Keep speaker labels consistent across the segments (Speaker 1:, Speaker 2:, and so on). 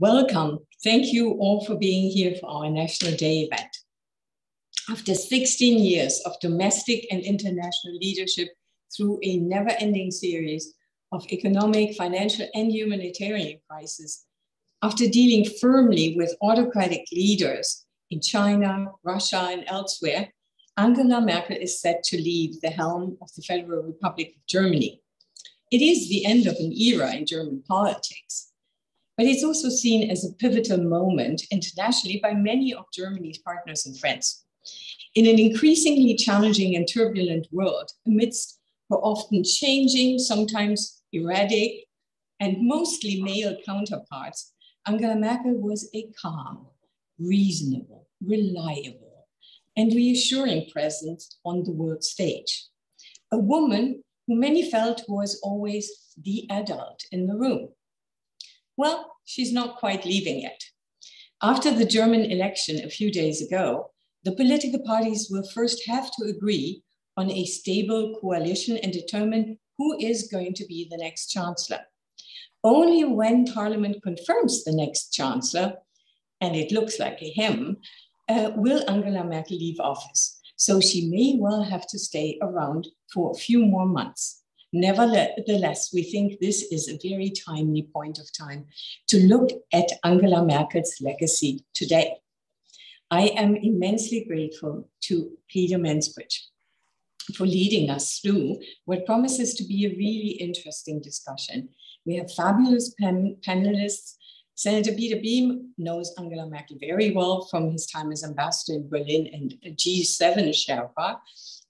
Speaker 1: Welcome. Thank you all for being here for our National Day event. After 16 years of domestic and international leadership through a never-ending series of economic, financial, and humanitarian crises, after dealing firmly with autocratic leaders in China, Russia, and elsewhere, Angela Merkel is set to leave the helm of the Federal Republic of Germany. It is the end of an era in German politics. But it's also seen as a pivotal moment internationally by many of Germany's partners and friends. In an increasingly challenging and turbulent world, amidst her often changing, sometimes erratic, and mostly male counterparts, Angela Merkel was a calm, reasonable, reliable, and reassuring presence on the world stage. A woman who many felt was always the adult in the room. Well, she's not quite leaving yet. After the German election a few days ago, the political parties will first have to agree on a stable coalition and determine who is going to be the next chancellor. Only when Parliament confirms the next chancellor, and it looks like a him, will Angela Merkel leave office. So she may well have to stay around for a few more months. Nevertheless, we think this is a very timely point of time to look at Angela Merkel's legacy today. I am immensely grateful to Peter Mansbridge for leading us through what promises to be a really interesting discussion. We have fabulous panelists. Senator Peter Beam knows Angela Merkel very well from his time as ambassador in Berlin and G7 Sherpa.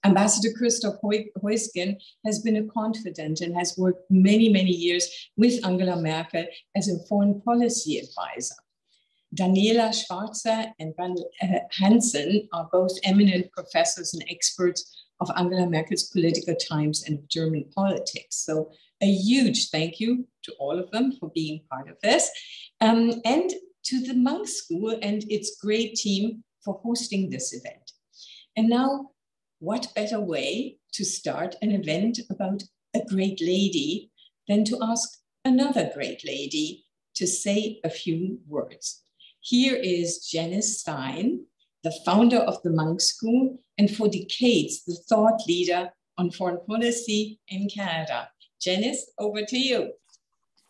Speaker 1: Ambassador Christoph Heusgen has been a confidant and has worked many, many years with Angela Merkel as a foreign policy advisor. Daniela Schwarzer and Van Hansen are both eminent professors and experts of Angela Merkel's political times and German politics. So a huge thank you to all of them for being part of this, and to the Munk School and its great team for hosting this event. And now, what better way to start an event about a great lady than to ask another great lady to say a few words. Here is Janice Stein, the founder of the Munk School, and for decades, the thought leader on foreign policy in Canada. Janice, over to you.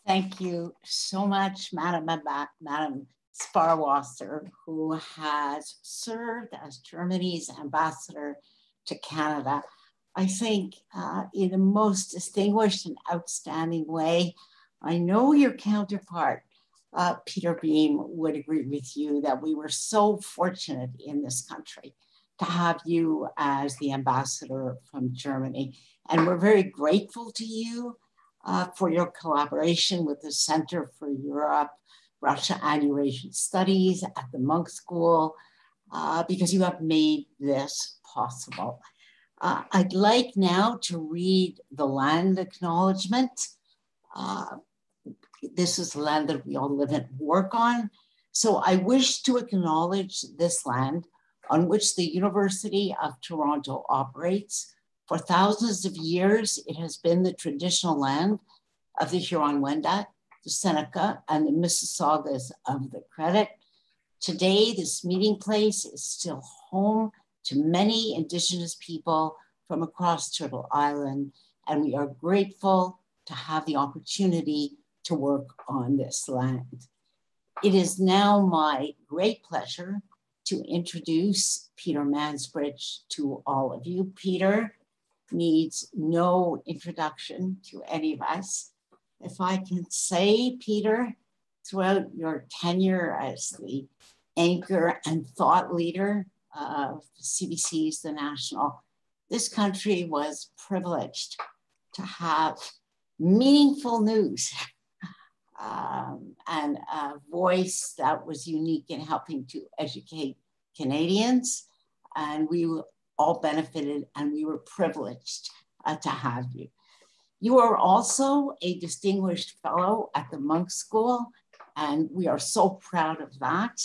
Speaker 2: Thank you so much, Madam Sparwasser, who has served as Germany's ambassador to Canada, I think in the most distinguished and outstanding way. I know your counterpart, Peter Beam, would agree with you that we were so fortunate in this country to have you as the ambassador from Germany. And we're very grateful to you for your collaboration with the Center for Europe, Russia and Eurasian Studies at the Munk School, because you have made this possible. I'd like now to read the land acknowledgement. This is the land that we all live and work on. So I wish to acknowledge this land on which the University of Toronto operates. For thousands of years, it has been the traditional land of the Huron-Wendat, the Seneca, and the Mississaugas of the Credit. Today, this meeting place is still home to many Indigenous people from across Turtle Island, and we are grateful to have the opportunity to work on this land. It is now my great pleasure to introduce Peter Mansbridge to all of you. Peter needs no introduction to any of us. If I can say, Peter, throughout your tenure as the anchor and thought leader of CBC's The National, this country was privileged to have meaningful news and a voice that was unique in helping to educate Canadians. And we all benefited and we were privileged to have you. You are also a distinguished fellow at the Munk School, and we are so proud of that.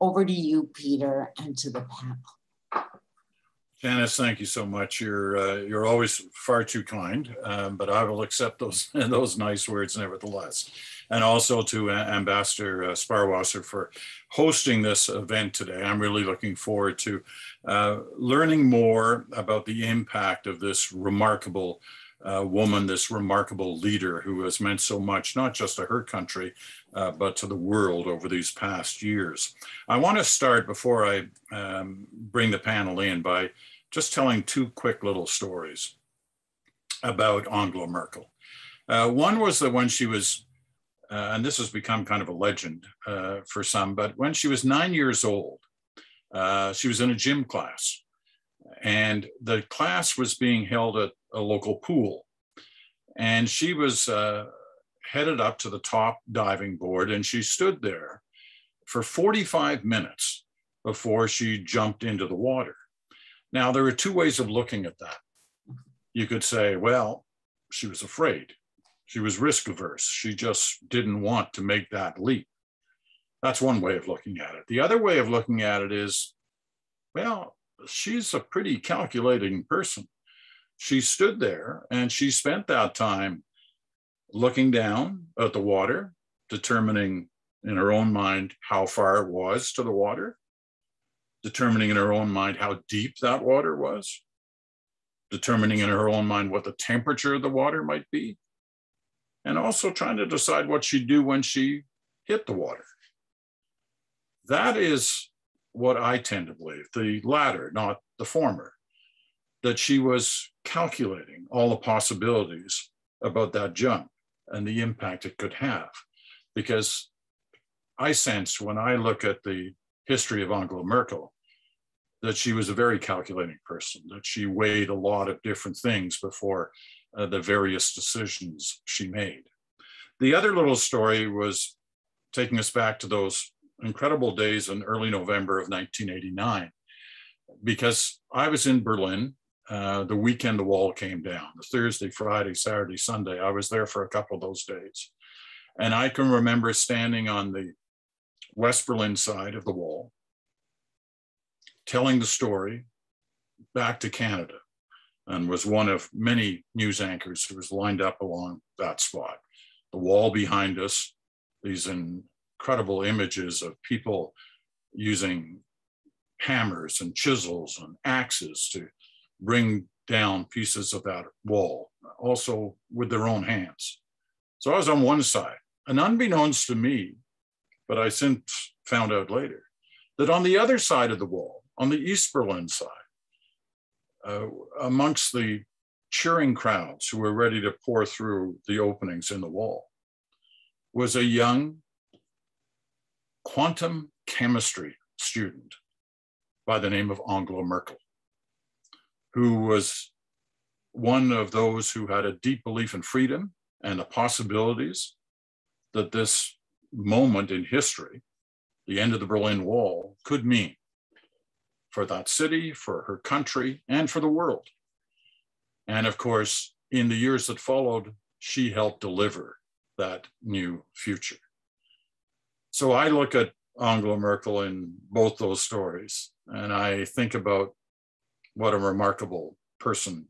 Speaker 2: Over to you, Peter, and to the panel.
Speaker 3: Janice, thank you so much. You're always far too kind, but I will accept those those nice words nevertheless. And also to Ambassador Sparwasser for hosting this event today. I'm really looking forward to learning more about the impact of this remarkable woman, this remarkable leader who has meant so much, not just to her country, but to the world over these past years. I want to start, before I bring the panel in, by just telling two quick little stories about Angela Merkel. One was that when she was, and this has become kind of a legend for some, but when she was 9 years old, she was in a gym class, and the class was being held at a local pool. And she was headed up to the top diving board, and she stood there for 45 minutes before she jumped into the water. Now, there are two ways of looking at that. You could say, well, she was afraid. She was risk averse. She just didn't want to make that leap. That's one way of looking at it. The other way of looking at it is, well, she's a pretty calculating person. She stood there and she spent that time looking down at the water, determining in her own mind how far it was to the water, determining in her own mind how deep that water was, determining in her own mind what the temperature of the water might be, and also trying to decide what she'd do when she hit the water. That is what I tend to believe, the latter, not the former, that she was calculating all the possibilities about that jump and the impact it could have. Because I sense, when I look at the history of Angela Merkel, that she was a very calculating person, that she weighed a lot of different things before the various decisions she made. The other little story was taking us back to those incredible days in early November of 1989, because I was in Berlin the weekend the wall came down, the Thursday, Friday, Saturday, Sunday. I was there for a couple of those days. And I can remember standing on the West Berlin side of the wall, telling the story back to Canada, and was one of many news anchors who was lined up along that spot. The wall behind us, these incredible images of people using hammers and chisels and axes to bring down pieces of that wall, also with their own hands. So I was on one side, and unbeknownst to me, but I since found out later, that on the other side of the wall, on the East Berlin side, amongst the cheering crowds who were ready to pour through the openings in the wall, was a young quantum chemistry student by the name of Angela Merkel, who was one of those who had a deep belief in freedom and the possibilities that this moment in history, the end of the Berlin Wall, could mean for that city, for her country, and for the world. And of course, in the years that followed, she helped deliver that new future. So I look at Angela Merkel in both those stories, and I think about what a remarkable person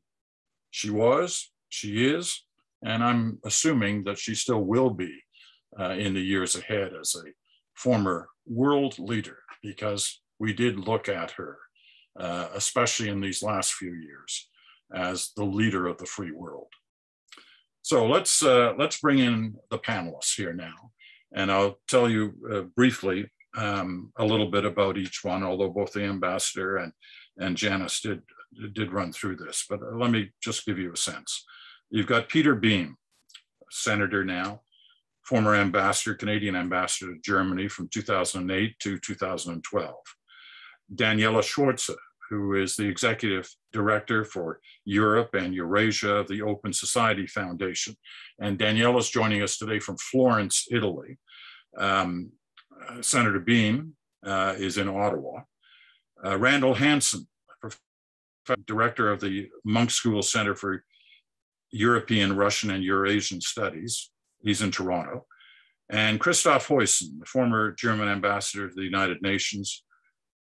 Speaker 3: she was, she is, and I'm assuming that she still will be in the years ahead as a former world leader, because we did look at her, especially in these last few years, as the leader of the free world. So let's bring in the panelists here now, and I'll tell you briefly a little bit about each one, although both the ambassador and Janice did run through this, but let me just give you a sense. You've got Peter Beam, senator now, former ambassador, Canadian ambassador to Germany from 2008 to 2012. Daniela Schwarze, who is the executive director for Europe and Eurasia of the Open Society Foundation. And Daniela is joining us today from Florence, Italy. Senator Beam is in Ottawa. Randall Hansen, director of the Munk School Center for European, Russian, and Eurasian Studies. He's in Toronto. And Christoph Heusen, the former German ambassador to the United Nations,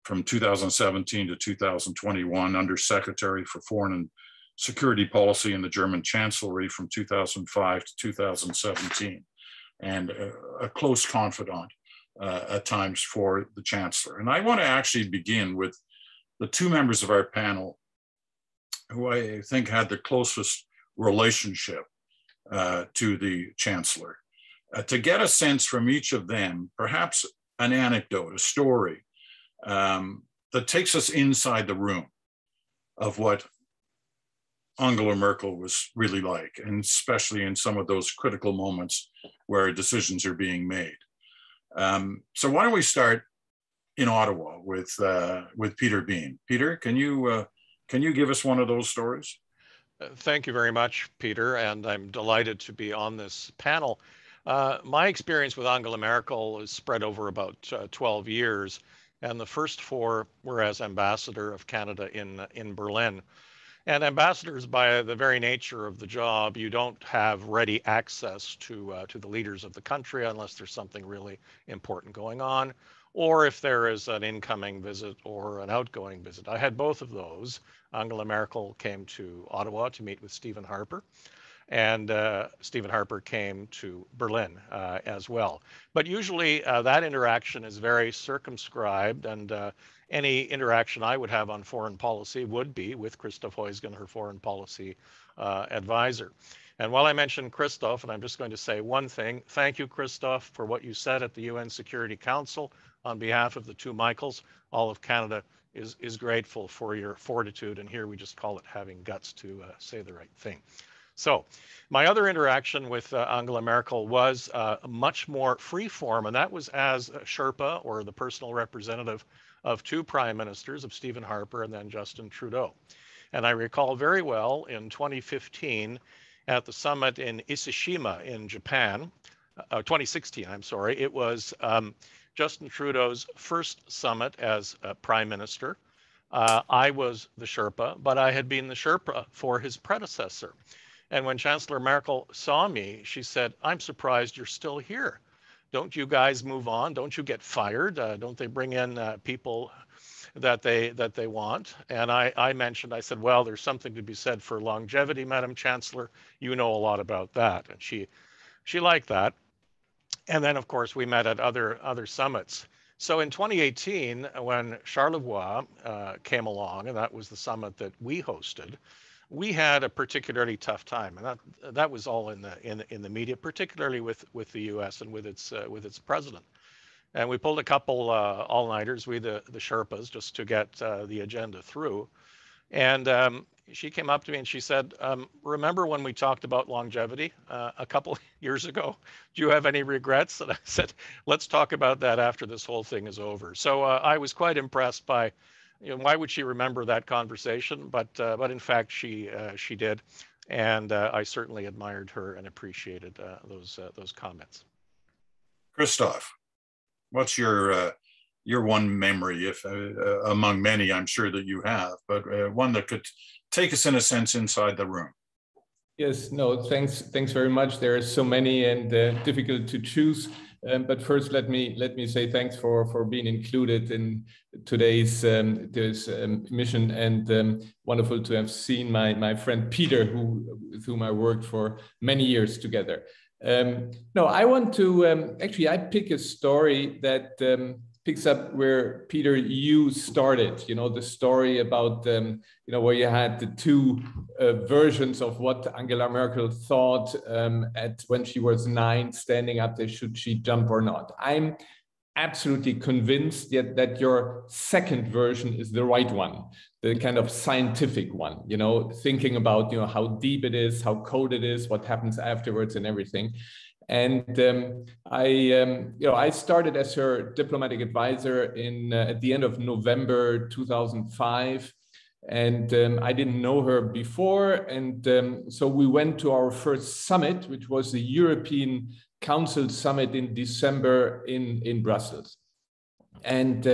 Speaker 3: from 2017 to 2021, Under Secretary for Foreign and Security Policy in the German Chancellery from 2005 to 2017, and a close confidant at times for the Chancellor. And I want to actually begin with the two members of our panel who I think had the closest relationship to the Chancellor. To get a sense from each of them, perhaps an anecdote, a story that takes us inside the room of what Angela Merkel was really like, and especially in some of those critical moments where decisions are being made. So why don't we start in Ottawa with Peter Bean. Peter, can you give us one of those stories?
Speaker 4: Thank you very much, Peter, and I'm delighted to be on this panel. My experience with Angela Merkel is spread over about 12 years, and the first 4 were as ambassador of Canada in Berlin. And ambassadors, by the very nature of the job, you don't have ready access to the leaders of the country unless there's something really important going on, or if there is an incoming visit or an outgoing visit. I had both of those. Angela Merkel came to Ottawa to meet with Stephen Harper, and Stephen Harper came to Berlin as well. But usually that interaction is very circumscribed, and any interaction I would have on foreign policy would be with Christoph Heusgen, her foreign policy advisor. And while I mentioned Christoph, and I'm just going to say one thing, thank you, Christoph, for what you said at the UN Security Council on behalf of the two Michaels. All of Canada is grateful for your fortitude, and here we just call it having guts to say the right thing. So my other interaction with Angela Merkel was much more free-form, and that was as a Sherpa, or the personal representative of 2 prime ministers, of Stephen Harper and then Justin Trudeau. And I recall very well in 2015 at the summit in Ise-Shima in Japan, 2016, I'm sorry, it was Justin Trudeau's first summit as prime minister. I was the Sherpa, but I had been the Sherpa for his predecessor. And when Chancellor Merkel saw me, she said, "I'm surprised you're still here. Don't you guys move on? Don't you get fired? Don't they bring in people that they want?" And I mentioned, I said, "Well, there's something to be said for longevity, Madam Chancellor. You know a lot about that." And she liked that. And then, of course, we met at other summits. So in 2018, when Charlevoix came along, and that was the summit that we hosted, we had a particularly tough time, and that was all in the media, particularly with the U.S. and with its president. And we pulled a couple all-nighters, we the Sherpas, just to get the agenda through. And she came up to me and she said, "Remember when we talked about longevity a couple years ago? Do you have any regrets?" And I said, "Let's talk about that after this whole thing is over." So I was quite impressed by, why would she remember that conversation? But in fact, she did, and I certainly admired her and appreciated those comments.
Speaker 3: Christoph, what's your one memory, if among many I'm sure that you have, but one that could take us in a sense inside the room?
Speaker 5: Yes, no, thanks very much. There are so many and difficult to choose. But first, let me say thanks for being included in today's mission, and wonderful to have seen my friend Peter, with whom I worked for many years together. No, I want to actually I pick a story that picks up where Peter, you started. The story about where you had the 2 versions of what Angela Merkel thought when she was 9, standing up there, should she jump or not. I'm absolutely convinced that your second version is the right one, the kind of scientific one, thinking about how deep it is, how cold it is, what happens afterwards and everything. And I started as her diplomatic advisor at the end of November 2005. And I didn't know her before. And so we went to our first summit, which was the European Council Summit in December in Brussels. And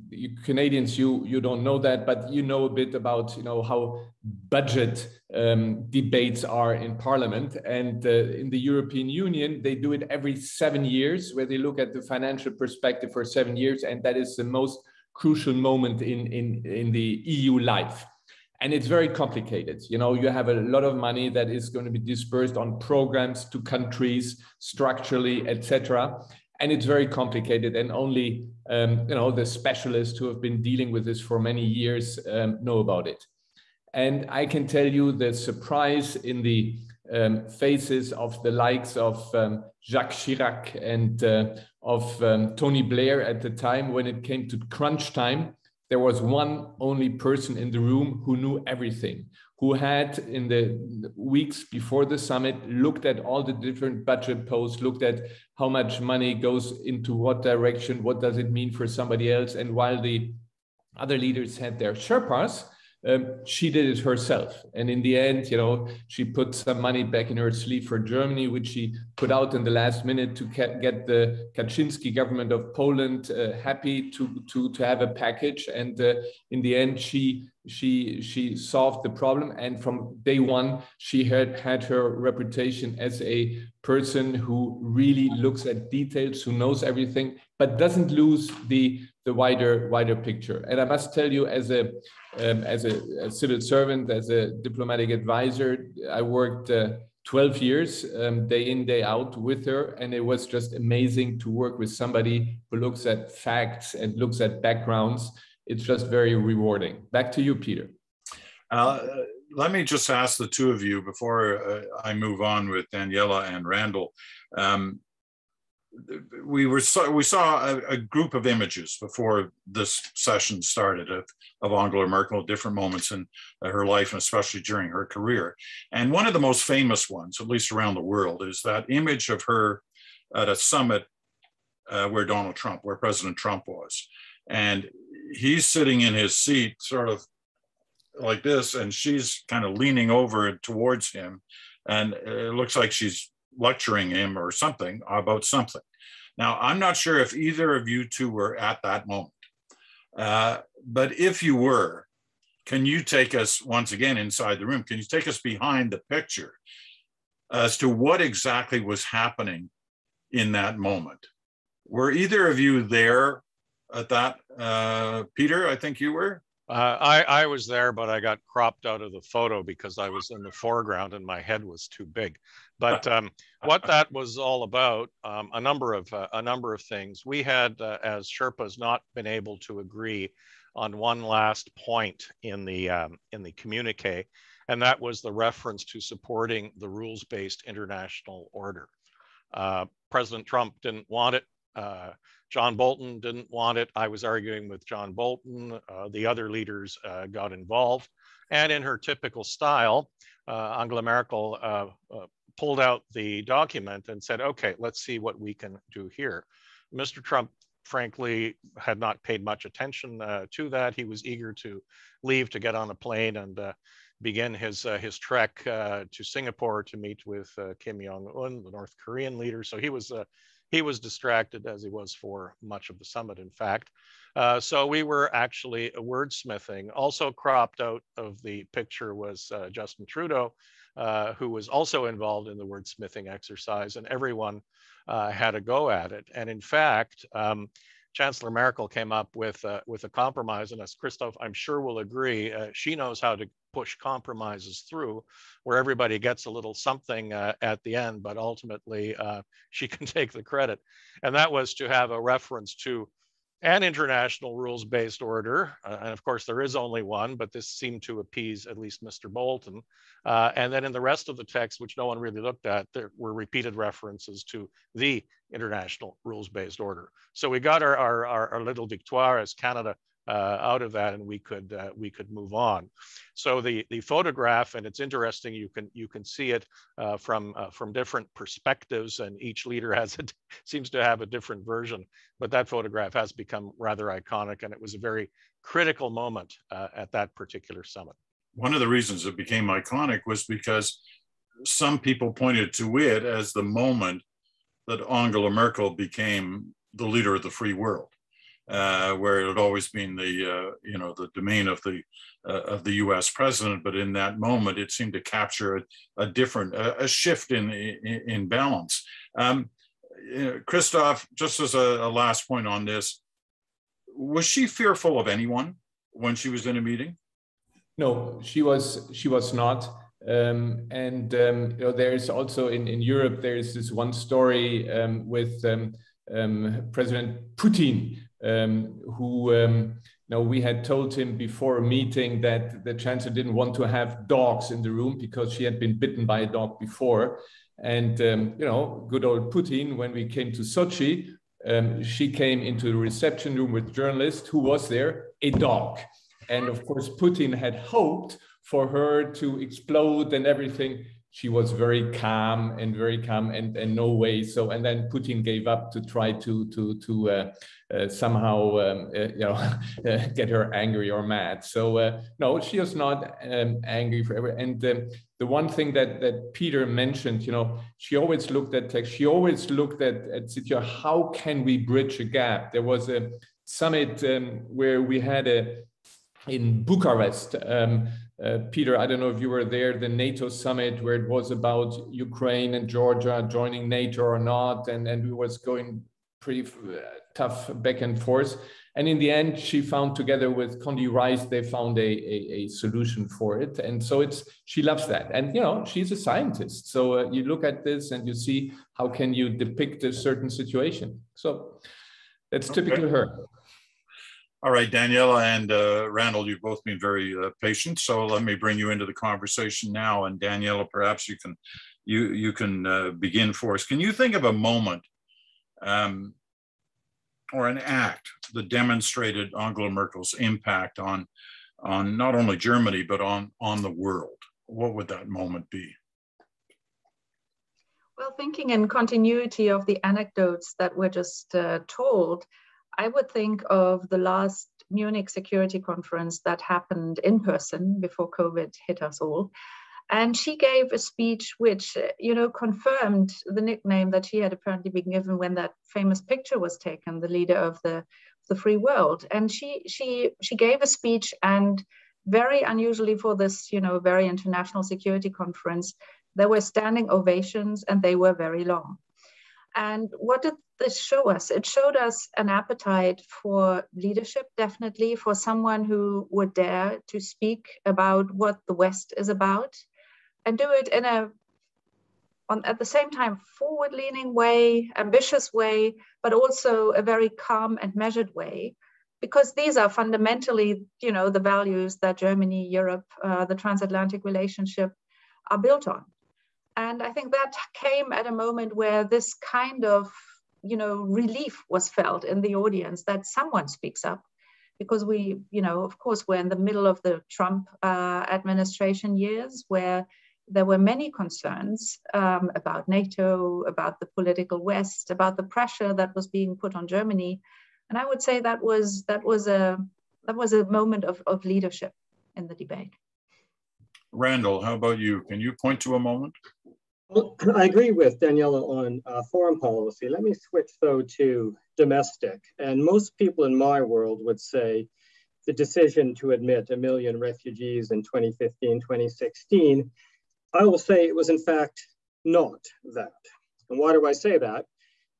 Speaker 5: you Canadians, you don't know that, but you know a bit about how budget debates are in Parliament. And in the European Union, they do it every 7 years, where they look at the financial perspective for 7 years. And that is the most crucial moment in the EU life. And it's very complicated. You know, you have a lot of money that is going to be dispersed on programs to countries structurally, etc. And it's very complicated, and only you know, the specialists who have been dealing with this for many years know about it. And I can tell you the surprise in the faces of the likes of Jacques Chirac and of Tony Blair at the time, when it came to crunch time, there was one only person in the room who knew everything, who had in the weeks before the summit looked at all the different budget posts, looked at how much money goes into what direction, what does it mean for somebody else. And while the other leaders had their Sherpas, she did it herself. And in the end, you know, she put some money back in her sleeve for Germany, which she put out in the last minute to get the Kaczynski government of Poland happy to have a package. And in the end, she solved the problem. And from day one, she had her reputation as a person who really looks at details, who knows everything, but doesn't lose the wider picture. And I must tell you, as a civil servant, as a diplomatic advisor, I worked 12 years, day in, day out with her. And it was just amazing to work with somebody who looks at facts and looks at backgrounds. It's just very rewarding. Back to you, Peter.
Speaker 3: Let me just ask the two of you before I move on with Daniela and Randall. We saw a group of images before this session started of Angela Merkel at different moments in her life, and especially during her career. And one of the most famous ones, at least around the world, is that image of her at a summit where President Trump was. And he's sitting in his seat sort of like this, and she's kind of leaning over towards him. And it looks like she's lecturing him or something about something. Now, I'm not sure if either of you two were at that moment, but if you were, can you take us once again inside the room? Can you take us behind the picture as to what exactly was happening in that moment? Were either of you there at that? Peter, I think you were.
Speaker 4: I was there, but I got cropped out of the photo because I was in the foreground and my head was too big. But what that was all about, a number of things. We had, as Sherpas, not been able to agree on one last point in the communique, and that was the reference to supporting the rules-based international order. President Trump didn't want it. John Bolton didn't want it. I was arguing with John Bolton. The other leaders got involved. And in her typical style, Angela Merkel pulled out the document and said, okay, let's see what we can do here. Mr. Trump, frankly, had not paid much attention to that. He was eager to leave to get on a plane and begin his trek to Singapore to meet with Kim Jong-un, the North Korean leader. So he was distracted, as he was for much of the summit, in fact. So we were actually wordsmithing. Also cropped out of the picture was Justin Trudeau, who was also involved in the wordsmithing exercise, and everyone had a go at it. And in fact, Chancellor Merkel came up with a compromise, and as Christoph, I'm sure will agree, she knows how to push compromises through where everybody gets a little something at the end, but ultimately she can take the credit. And that was to have a reference to an international rules-based order. And of course, there is only one, but this seemed to appease at least Mr. Bolton. And then in the rest of the text, which no one really looked at, there were repeated references to the international rules-based order. So we got our little victoire as Canada out of that, and we could move on. So the photograph, and it's interesting, you can see it from different perspectives, and each leader seems to have a different version. But that photograph has become rather iconic, and it was a very critical moment at that particular summit.
Speaker 3: One of the reasons it became iconic was because some people pointed to it as the moment that Angela Merkel became the leader of the free world. Where it had always been the domain of the U.S. president, but in that moment it seemed to capture a shift in balance. Christoph, just as a last point on this, was she fearful of anyone when she was in a meeting?
Speaker 5: No, she was not. You know, there's also in Europe, there's this one story with President Putin, who you know, we had told him before a meeting that the chancellor didn't want to have dogs in the room because she had been bitten by a dog before. And you know, good old Putin, when we came to Sochi, she came into the reception room with journalists. Who was there? A dog. And of course, Putin had hoped for her to explode and everything. She was very calm and no way. So, and then Putin gave up to try to somehow you know, get her angry or mad. So no, she was not angry forever. And the one thing that Peter mentioned, you know, she always looked at text. She always looked at situation. How can we bridge a gap? There was a summit where we had in Bucharest. Peter, I don't know if you were there, the NATO summit where it was about Ukraine and Georgia joining NATO or not, and it was going pretty tough back and forth. And in the end, she found, together with Condi Rice, they found a solution for it. And so she loves that. And, you know, she's a scientist. So you look at this and you see how can you depict a certain situation. So that's typically her.
Speaker 3: All right, Daniela and Randall, you've both been very patient. So let me bring you into the conversation now. And Daniela, perhaps you can begin for us. Can you think of a moment or an act that demonstrated Angela Merkel's impact on not only Germany, but on the world? What would that moment be?
Speaker 6: Well, thinking in continuity of the anecdotes that were just told, I would think of the last Munich Security Conference that happened in person before COVID hit us all. And she gave a speech which, you know, confirmed the nickname that she had apparently been given when that famous picture was taken, the leader of the free world. And she gave a speech, and very unusually for this, you know, very international security conference, there were standing ovations and they were very long. And what did this show us? It showed us an appetite for leadership, definitely, for someone who would dare to speak about what the West is about and do it in at the same time, forward-leaning way, ambitious way, but also a very calm and measured way, because these are fundamentally, you know, the values that Germany, Europe, the transatlantic relationship are built on. And I think that came at a moment where this kind of, you know, relief was felt in the audience that someone speaks up, because we, you know, of course, we're in the middle of the Trump administration years where there were many concerns about NATO, about the political West, about the pressure that was being put on Germany. And I would say that was a moment of leadership in the debate.
Speaker 3: Randall, how about you? Can you point to a moment?
Speaker 7: Well, I agree with Daniela on foreign policy. Let me switch, though, to domestic. And most people in my world would say the decision to admit 1 million refugees in 2015, 2016, I will say it was, in fact, not that. And why do I say that?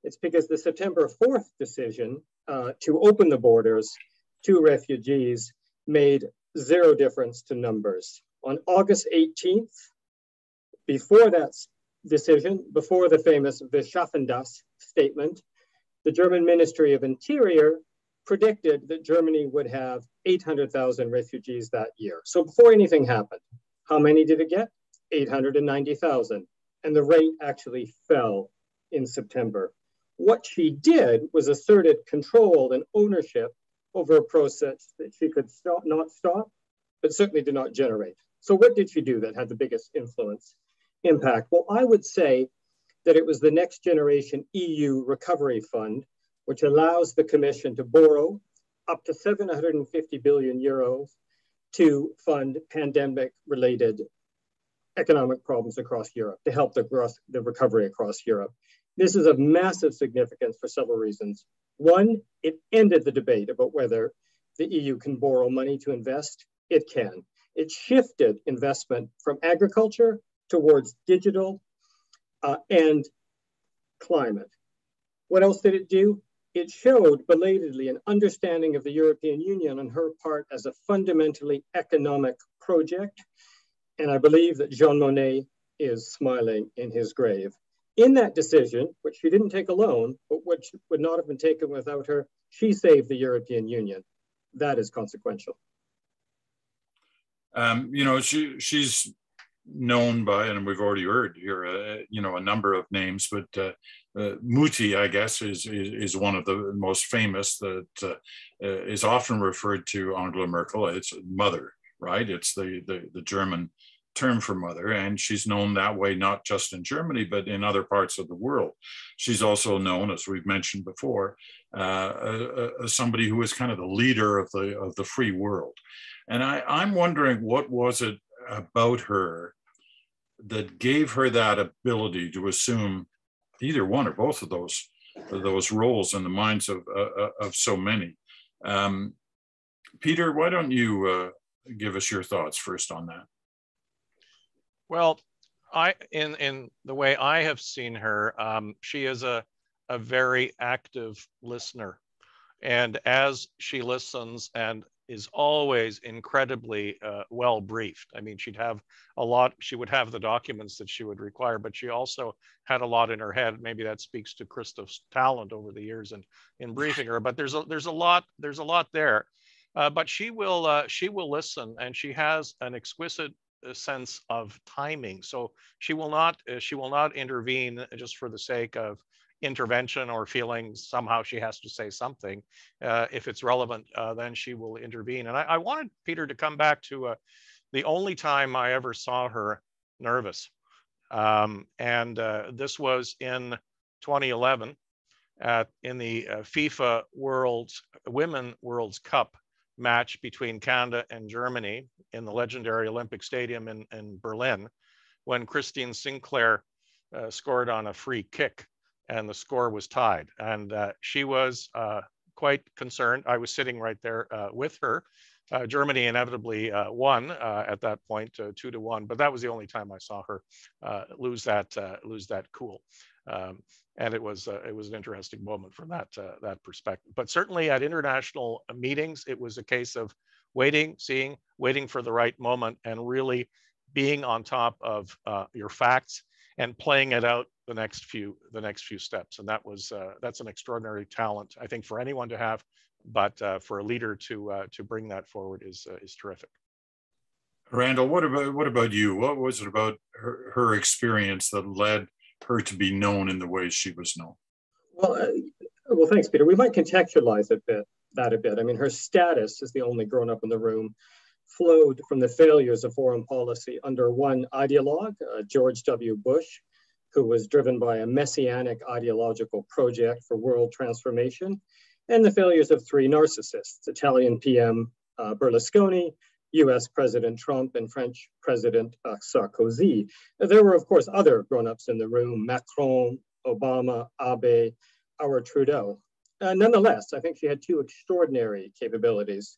Speaker 7: It's because the September 4th decision to open the borders to refugees made zero difference to numbers. On August 18th, before that decision, before the famous Wir schaffen das statement, the German Ministry of Interior predicted that Germany would have 800,000 refugees that year. So before anything happened, how many did it get? 890,000. And the rate actually fell in September. What she did was asserted control and ownership over a process that she could not stop, but certainly did not generate. So what did she do that had the biggest impact? Well, I would say that it was the Next Generation EU Recovery Fund, which allows the Commission to borrow up to 750 billion euros to fund pandemic-related economic problems across Europe, to help the recovery across Europe. This is of massive significance for several reasons. One, it ended the debate about whether the EU can borrow money to invest. It can. It shifted investment from agriculture towards digital and climate. What else did it do? it showed belatedly an understanding of the European Union on her part as a fundamentally economic project. And I believe that Jean Monnet is smiling in his grave. In that decision, which she didn't take alone, but which would not have been taken without her, she saved the European Union. That is consequential.
Speaker 3: You know, she's known by, and we've already heard here, you know, a number of names, but Mutti, I guess, is one of the most famous that is often referred to Angela Merkel. It's mother, right? It's the German term for mother, and she's known that way not just in Germany but in other parts of the world. She's also known, as we've mentioned before, as somebody who is kind of the leader of the free world. And I'm wondering, what was it about her that gave her that ability to assume either one or both of those roles in the minds of so many? Peter, why don't you give us your thoughts first on that?
Speaker 4: Well, in the way I have seen her, she is a very active listener, and as she listens and is always incredibly well briefed. I mean, she would have the documents that she would require, but she also had a lot in her head. Maybe that speaks to Christoph's talent over the years in briefing her. But there's a lot there. But she will listen, and she has an exquisite sense of timing. So she will not intervene just for the sake of intervention or feeling somehow she has to say something. If it's relevant, then she will intervene. And I wanted Peter to come back to the only time I ever saw her nervous. This was in 2011 in the FIFA Women World Cup match between Canada and Germany in the legendary Olympic Stadium in Berlin, when Christine Sinclair scored on a free kick and the score was tied. And she was quite concerned. I was sitting right there with her. Germany inevitably won at that point, 2-1, but that was the only time I saw her lose that cool. And it was an interesting moment from that perspective. But certainly at international meetings, it was a case of waiting for the right moment, and really being on top of your facts and playing it out the next few steps. And that's an extraordinary talent, I think, for anyone to have, but for a leader to bring that forward is terrific.
Speaker 3: Randall, what about you? What was it about her experience that led her to be known in the way she was known?
Speaker 7: Well, thanks, Peter. We might contextualize that a bit. I mean, her status as the only grown-up in the room flowed from the failures of foreign policy under one ideologue, George W. Bush, who was driven by a messianic ideological project for world transformation, and the failures of three narcissists, Italian PM Berlusconi, US President Trump, and French President Sarkozy. There were, of course, other grown-ups in the room: Macron, Obama, Abe, our Trudeau. Nonetheless, I think she had two extraordinary capabilities.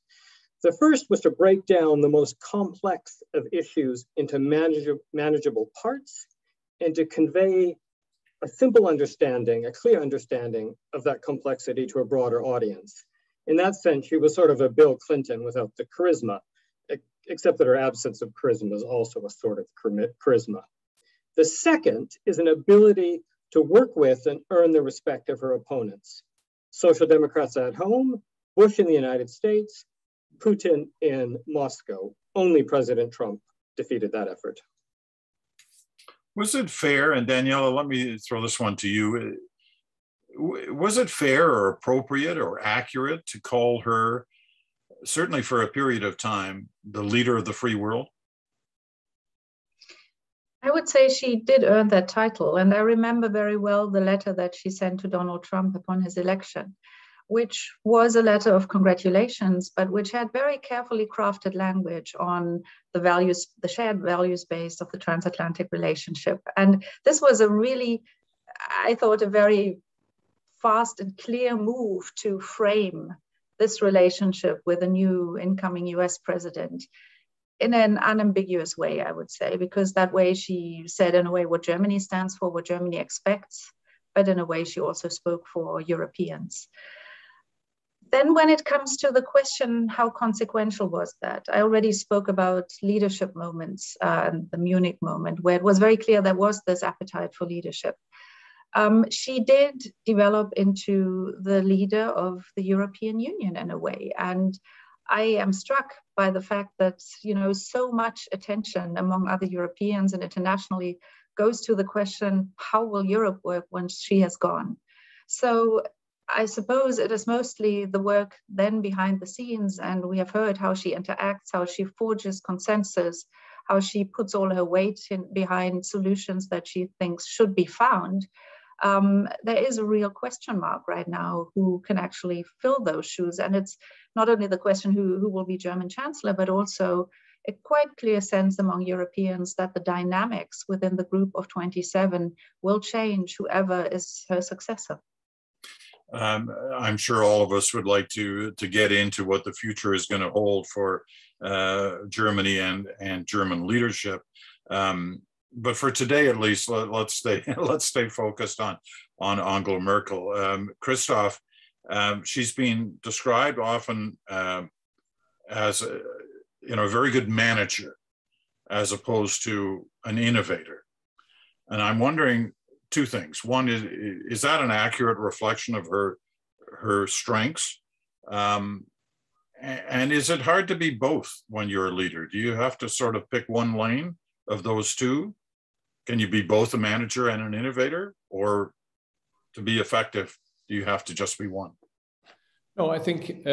Speaker 7: The first was to break down the most complex of issues into manageable parts, and to convey a simple understanding, a clear understanding of that complexity to a broader audience. In that sense, she was sort of a Bill Clinton without the charisma, except that her absence of charisma is also a sort of charisma. The second is an ability to work with and earn the respect of her opponents. Social Democrats at home, Bush in the United States, Putin in Moscow. Only President Trump defeated that effort.
Speaker 3: Was it fair, and Daniela, let me throw this one to you. Was it fair or appropriate or accurate to call her, certainly for a period of time, the leader of the free world?
Speaker 6: I would say she did earn that title. And I remember very well the letter that she sent to Donald Trump upon his election, which was a letter of congratulations, but which had very carefully crafted language on the values, the shared values base of the transatlantic relationship. And this was a really, I thought, a very fast and clear move to frame this relationship with a new incoming US president in an unambiguous way, I would say, because that way she said in a way what Germany stands for, what Germany expects, but in a way she also spoke for Europeans. Then when it comes to the question, how consequential was that? I already spoke about leadership moments, the Munich moment, where it was very clear there was this appetite for leadership. She did develop into the leader of the European Union in a way. And I am struck by the fact that, so much attention among other Europeans and internationally goes to the question, how will Europe work once she has gone? So I suppose it is mostly the work then behind the scenes, and we have heard how she interacts, how she forges consensus, how she puts all her weight behind solutions that she thinks should be found. There is a real question mark right now who can actually fill those shoes. And it's not only the question who will be German Chancellor, but also a quite clear sense among Europeans that the dynamics within the group of 27 will change whoever is her successor.
Speaker 3: I'm sure all of us would like to get into what the future is going to hold for Germany and German leadership. But for today, at least, let's stay focused on Angela Merkel. Christoph, she's been described often as a very good manager, as opposed to an innovator. And I'm wondering two things. One is that an accurate reflection of her strengths? And is it hard to be both when you're a leader? Do you have to sort of pick one lane of those two? Can you be both a manager and an innovator? Or to be effective, do you have to just be one?
Speaker 5: No, I think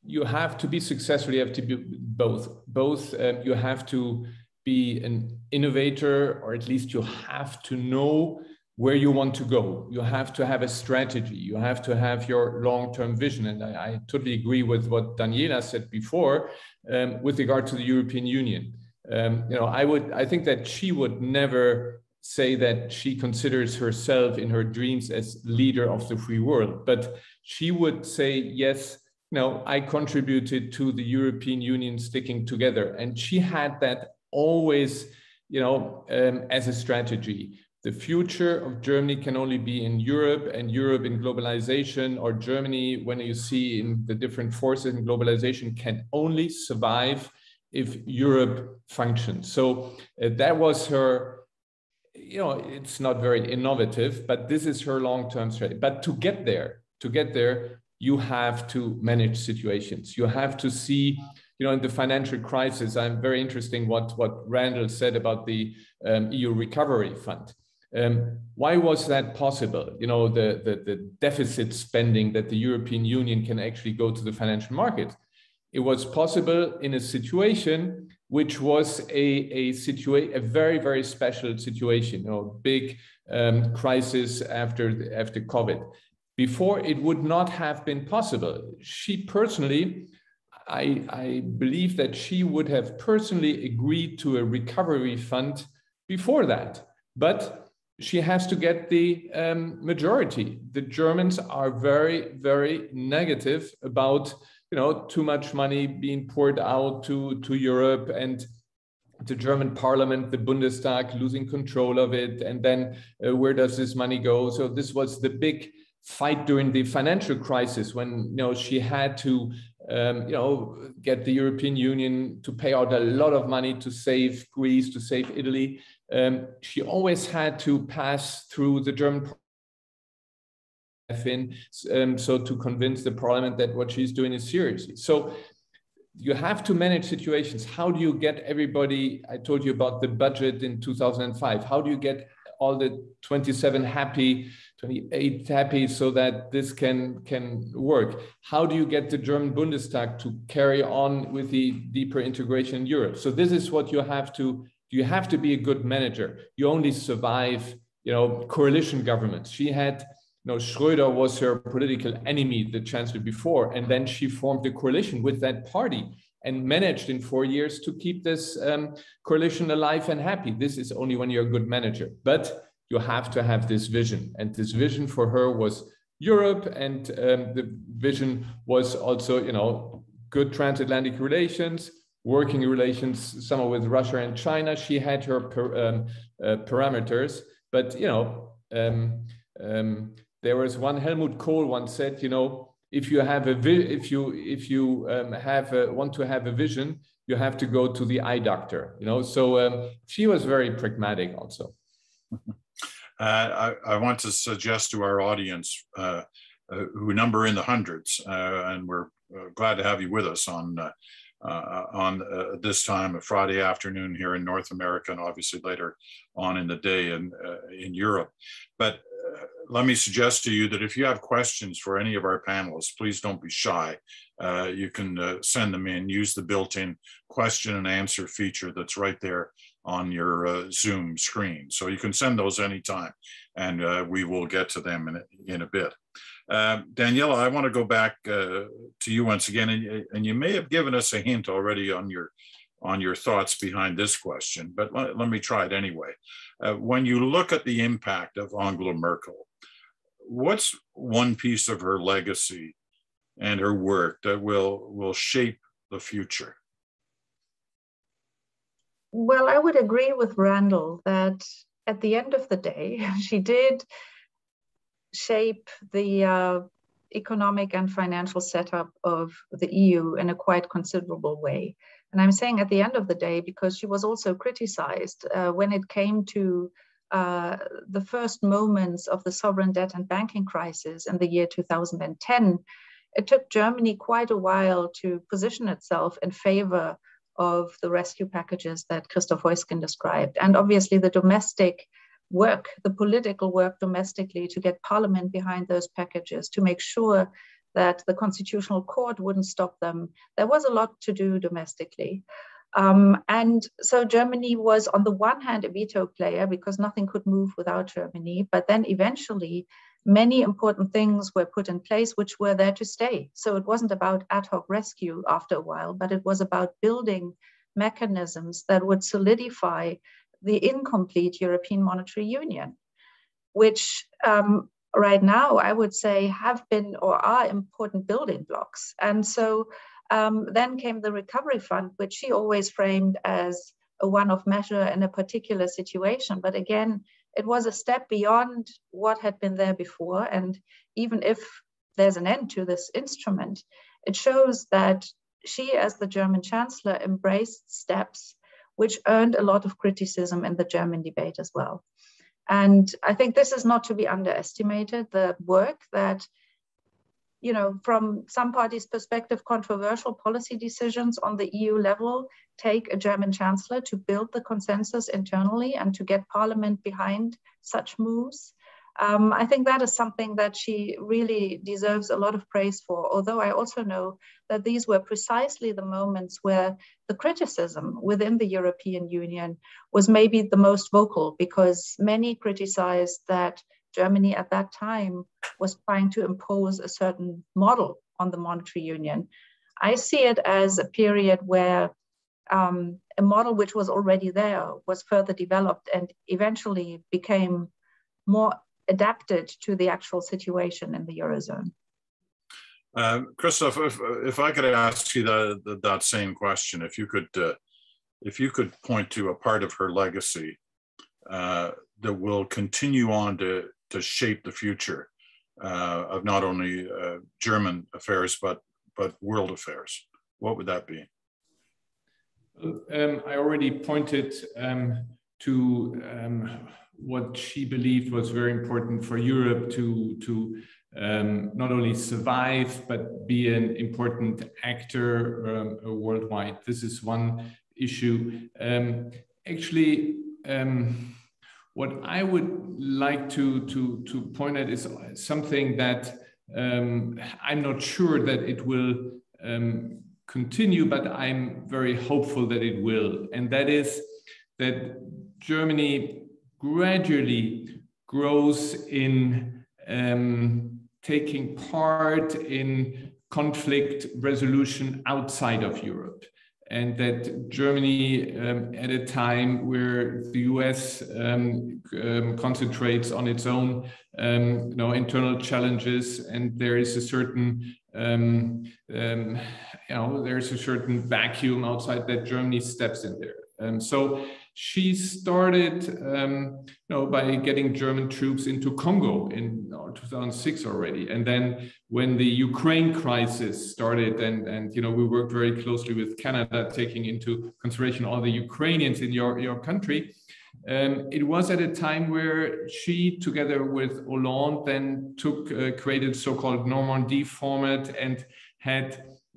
Speaker 5: you have to be successful. You have to be both. You have to be an innovator, or at least you have to know where you want to go. You have to have a strategy. You have to have your long-term vision. And I totally agree with what Daniela said before with regard to the European Union. I think that she would never say that she considers herself in her dreams as leader of the free world, but she would say, yes, I contributed to the European Union sticking together. And she had that always, as a strategy. The future of Germany can only be in Europe, and Europe in globalization, or Germany, when you see in the different forces in globalization, can only survive if Europe functions. So that was her, it's not very innovative, but this is her long-term strategy. But to get there, you have to manage situations. You have to see, in the financial crisis, I'm very interesting what Randall said about the EU Recovery Fund. Why was that possible? The deficit spending that the European Union can actually go to the financial market. It was possible in a situation which was a very, very special situation, big crisis after COVID. Before, it would not have been possible. She personally, I believe that she would have personally agreed to a recovery fund before that, but she has to get the majority. The Germans are very, very negative about too much money being poured out to Europe, and the German parliament, the Bundestag, losing control of it. And then where does this money go? So this was the big fight during the financial crisis when she had to get the European Union to pay out a lot of money to save Greece, to save Italy. She always had to pass through the German so to convince the parliament that what she's doing is seriously. So you have to manage situations. How do you get everybody? I told you about the budget in 2005. How do you get all the 27 happy, 28 happy, so that this can work? How do you get the German Bundestag to carry on with the deeper integration in Europe? So this is what you have to be a good manager. You only survive, coalition governments. She had, Schröder was her political enemy, the chancellor before, and then she formed a coalition with that party and managed in 4 years to keep this coalition alive and happy. This is only when you're a good manager, but you have to have this vision. And this vision for her was Europe, and the vision was also, good transatlantic relations, working relations, some with Russia and China. She had her parameters, but There was one, Helmut Kohl once said, you know, if you have want to have a vision, you have to go to the eye doctor, you know. So she was very pragmatic also.
Speaker 3: I want to suggest to our audience, who number in the hundreds, and we're glad to have you with us on this time of Friday afternoon here in North America, and obviously later on in the day in Europe. But let me suggest to you that if you have questions for any of our panelists, please don't be shy. You can send them in, use the built-in question and answer feature that's right there on your Zoom screen. So you can send those anytime, and we will get to them in a bit. Daniela, I want to go back to you once again, and you may have given us a hint already on your thoughts behind this question, but let me try it anyway. When you look at the impact of Angela Merkel, what's one piece of her legacy and her work that will shape the future?
Speaker 6: Well, I would agree with Randall that at the end of the day, she did shape the economic and financial setup of the EU in a quite considerable way. And I'm saying at the end of the day because she was also criticized when it came to the first moments of the sovereign debt and banking crisis in the year 2010. It took Germany quite a while to position itself in favor of the rescue packages that Christoph Heusgen described. And obviously the domestic work, the political work domestically to get parliament behind those packages, to make sure that the Constitutional Court wouldn't stop them. There was a lot to do domestically. And so Germany was on the one hand a veto player because nothing could move without Germany, but then eventually many important things were put in place which were there to stay. So it wasn't about ad hoc rescue after a while, but it was about building mechanisms that would solidify the incomplete European Monetary Union, which right now I would say have been or are important building blocks. And so then came the Recovery Fund, which she always framed as a one-off measure in a particular situation. But again, it was a step beyond what had been there before. And even if there's an end to this instrument, it shows that she, as the German Chancellor, embraced steps which earned a lot of criticism in the German debate as well. And I think this is not to be underestimated, the work that, you know, from some parties' perspective, controversial policy decisions on the EU level take a German chancellor to build the consensus internally and to get parliament behind such moves. I think that is something that she really deserves a lot of praise for, although I also know that these were precisely the moments where the criticism within the European Union was maybe the most vocal, because many criticized that Germany at that time was trying to impose a certain model on the monetary union. I see it as a period where a model which was already there was further developed and eventually became more adapted to the actual situation in the Eurozone.
Speaker 3: Christoph, if I could ask you that same question, if you could point to a part of her legacy that will continue on to shape the future of not only German affairs but world affairs, what would that be?
Speaker 5: I already pointed to what she believed was very important for Europe to not only survive, but be an important actor worldwide. This is one issue. Actually, what I would like to point at is something that I'm not sure that it will continue, but I'm very hopeful that it will. And that is that Germany gradually grows in taking part in conflict resolution outside of Europe. And that Germany, at a time where the US concentrates on its own internal challenges, and there is a certain there's a certain vacuum outside, that Germany steps in there. So she started by getting German troops into Congo in 2006 already. And then when the Ukraine crisis started, and we worked very closely with Canada, taking into consideration all the Ukrainians in your country. It was at a time where she, together with Hollande, then created so-called Normandy format and had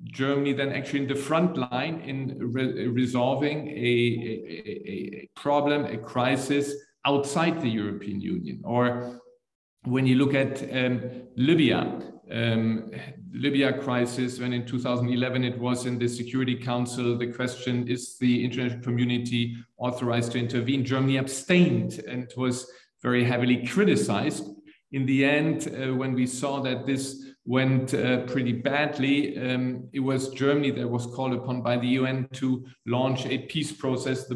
Speaker 5: Germany then actually in the front line in resolving a problem, a crisis outside the European Union. Or when you look at Libya crisis, when in 2011 it was in the Security Council, the question, is the international community authorized to intervene? Germany abstained and was very heavily criticized. In the end, when we saw that this went pretty badly, it was Germany that was called upon by the UN to launch a peace process, the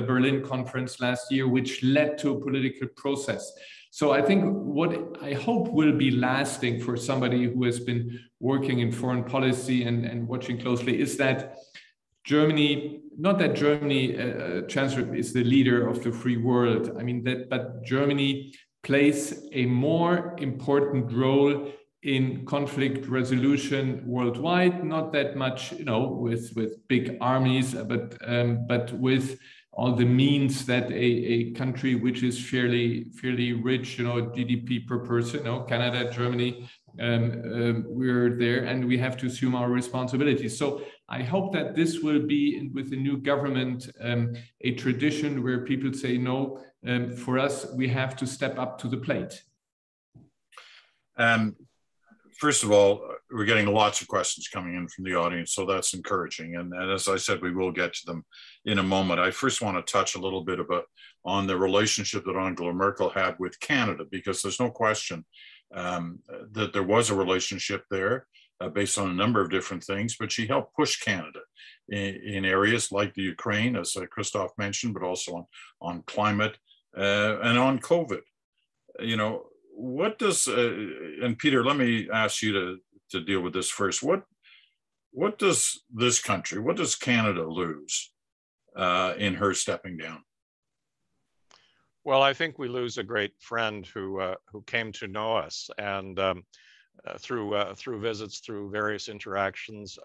Speaker 5: Berlin conference last year, which led to a political process. So I think what I hope will be lasting for somebody who has been working in foreign policy and watching closely is that Germany, not that Germany, Chancellor, is the leader of the free world. I mean, but Germany plays a more important role in conflict resolution worldwide, not that much, with big armies, but with all the means that a country which is fairly rich, GDP per person, Canada, Germany, we're there and we have to assume our responsibility. So I hope that this will be, with the new government, a tradition where people say, no, for us, we have to step up to the plate.
Speaker 3: First of all, we're getting lots of questions coming in from the audience, so that's encouraging. And as I said, we will get to them in a moment. I first want to touch a little bit on the relationship that Angela Merkel had with Canada, because there's no question that there was a relationship there based on a number of different things, but she helped push Canada in areas like the Ukraine, as Christophe mentioned, but also on climate and on COVID. What does, and Peter, let me ask you to deal with this first. What does this country, what does Canada lose in her stepping down?
Speaker 4: Well, I think we lose a great friend who came to know us, and through visits, through various interactions,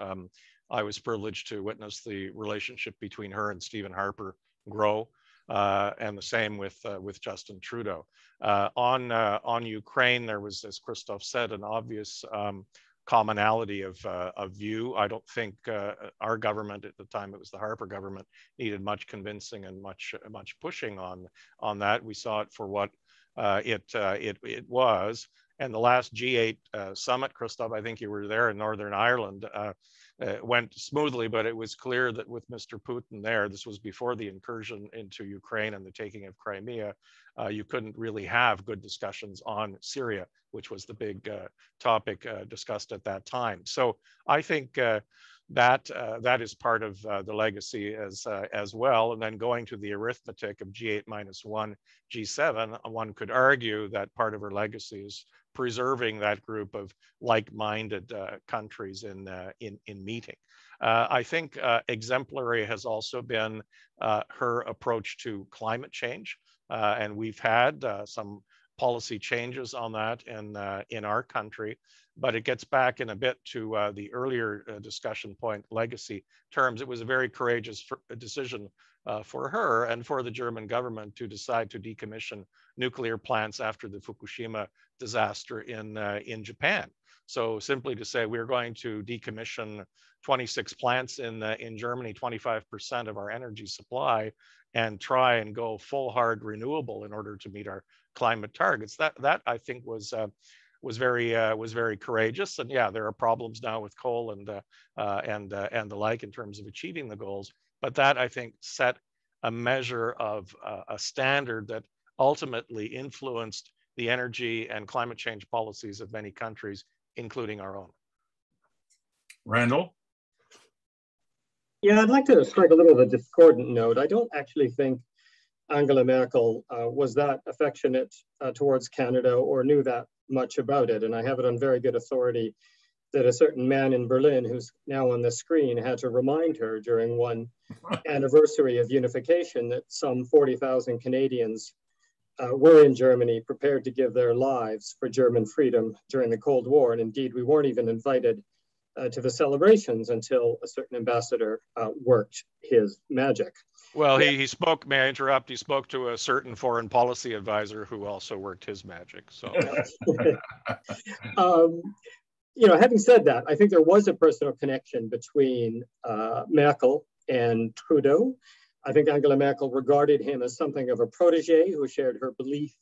Speaker 4: I was privileged to witness the relationship between her and Stephen Harper grow. And the same with Justin Trudeau. On Ukraine, there was, as Christophe said, an obvious commonality of view. I don't think our government at the time, it was the Harper government, needed much convincing and much pushing on that. We saw it for what it was. And the last G8 summit, Christophe, I think you were there in Northern Ireland, went smoothly, but it was clear that with Mr. Putin there, this was before the incursion into Ukraine and the taking of Crimea, you couldn't really have good discussions on Syria, which was the big topic discussed at that time. So I think that is part of the legacy as well. And then going to the arithmetic of G8 - 1, G7, one could argue that part of her legacy is preserving that group of like-minded countries in meeting. I think exemplary has also been her approach to climate change, and we've had some policy changes on that in our country, but it gets back in a bit to the earlier discussion point, legacy terms. It was a very courageous decision for her and for the German government to decide to decommission nuclear plants after the Fukushima disaster in Japan. So simply to say we're going to decommission 26 plants in Germany, 25% of our energy supply, and try and go full hard renewable in order to meet our climate targets. That I think was very courageous. And yeah, there are problems now with coal and the like in terms of achieving the goals. But that I think set a measure of a standard that ultimately influenced the energy and climate change policies of many countries, including our own.
Speaker 3: Randall?
Speaker 7: Yeah, I'd like to strike a little of a discordant note. I don't actually think Angela Merkel was that affectionate towards Canada or knew that much about it. And I have it on very good authority that a certain man in Berlin, who's now on the screen, had to remind her during one anniversary of unification that some 40,000 Canadians were in Germany prepared to give their lives for German freedom during the Cold War. And indeed, we weren't even invited to the celebrations until a certain ambassador worked his magic.
Speaker 4: Well, he spoke, may I interrupt? He spoke to a certain foreign policy advisor who also worked his magic. So,
Speaker 7: you know, having said that, I think there was a personal connection between Merkel and Trudeau. I think Angela Merkel regarded him as something of a protege who shared her belief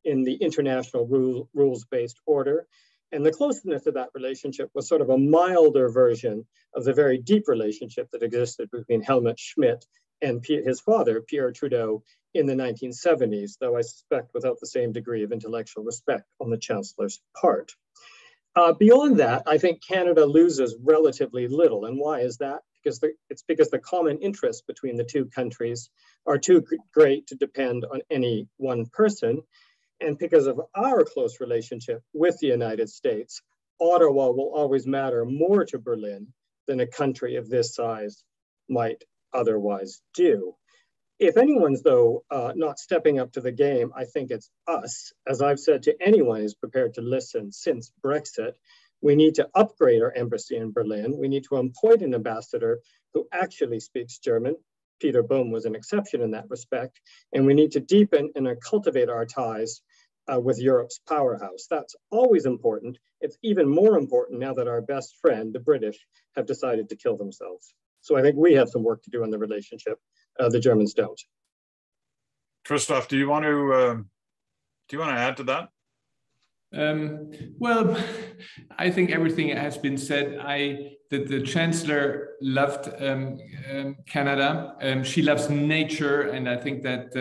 Speaker 7: in the international rules-based order. And the closeness of that relationship was sort of a milder version of the very deep relationship that existed between Helmut Schmidt and his father, Pierre Trudeau, in the 1970s, though I suspect without the same degree of intellectual respect on the Chancellor's part. Beyond that, I think Canada loses relatively little. And why is that? It's because the common interests between the two countries are too great to depend on any one person. And because of our close relationship with the United States, Ottawa will always matter more to Berlin than a country of this size might otherwise do. If anyone's, though, not stepping up to the game, I think it's us. As I've said to anyone who's prepared to listen since Brexit, we need to upgrade our embassy in Berlin. We need to appoint an ambassador who actually speaks German. Peter Bohm was an exception in that respect. And we need to deepen and cultivate our ties with Europe's powerhouse. That's always important. It's even more important now that our best friend, the British, have decided to kill themselves. So I think we have some work to do in the relationship. The Germans don't.
Speaker 3: Christoph, do you want to add to that?
Speaker 5: Well, I think everything has been said. The Chancellor loved Canada. She loves nature, and I think that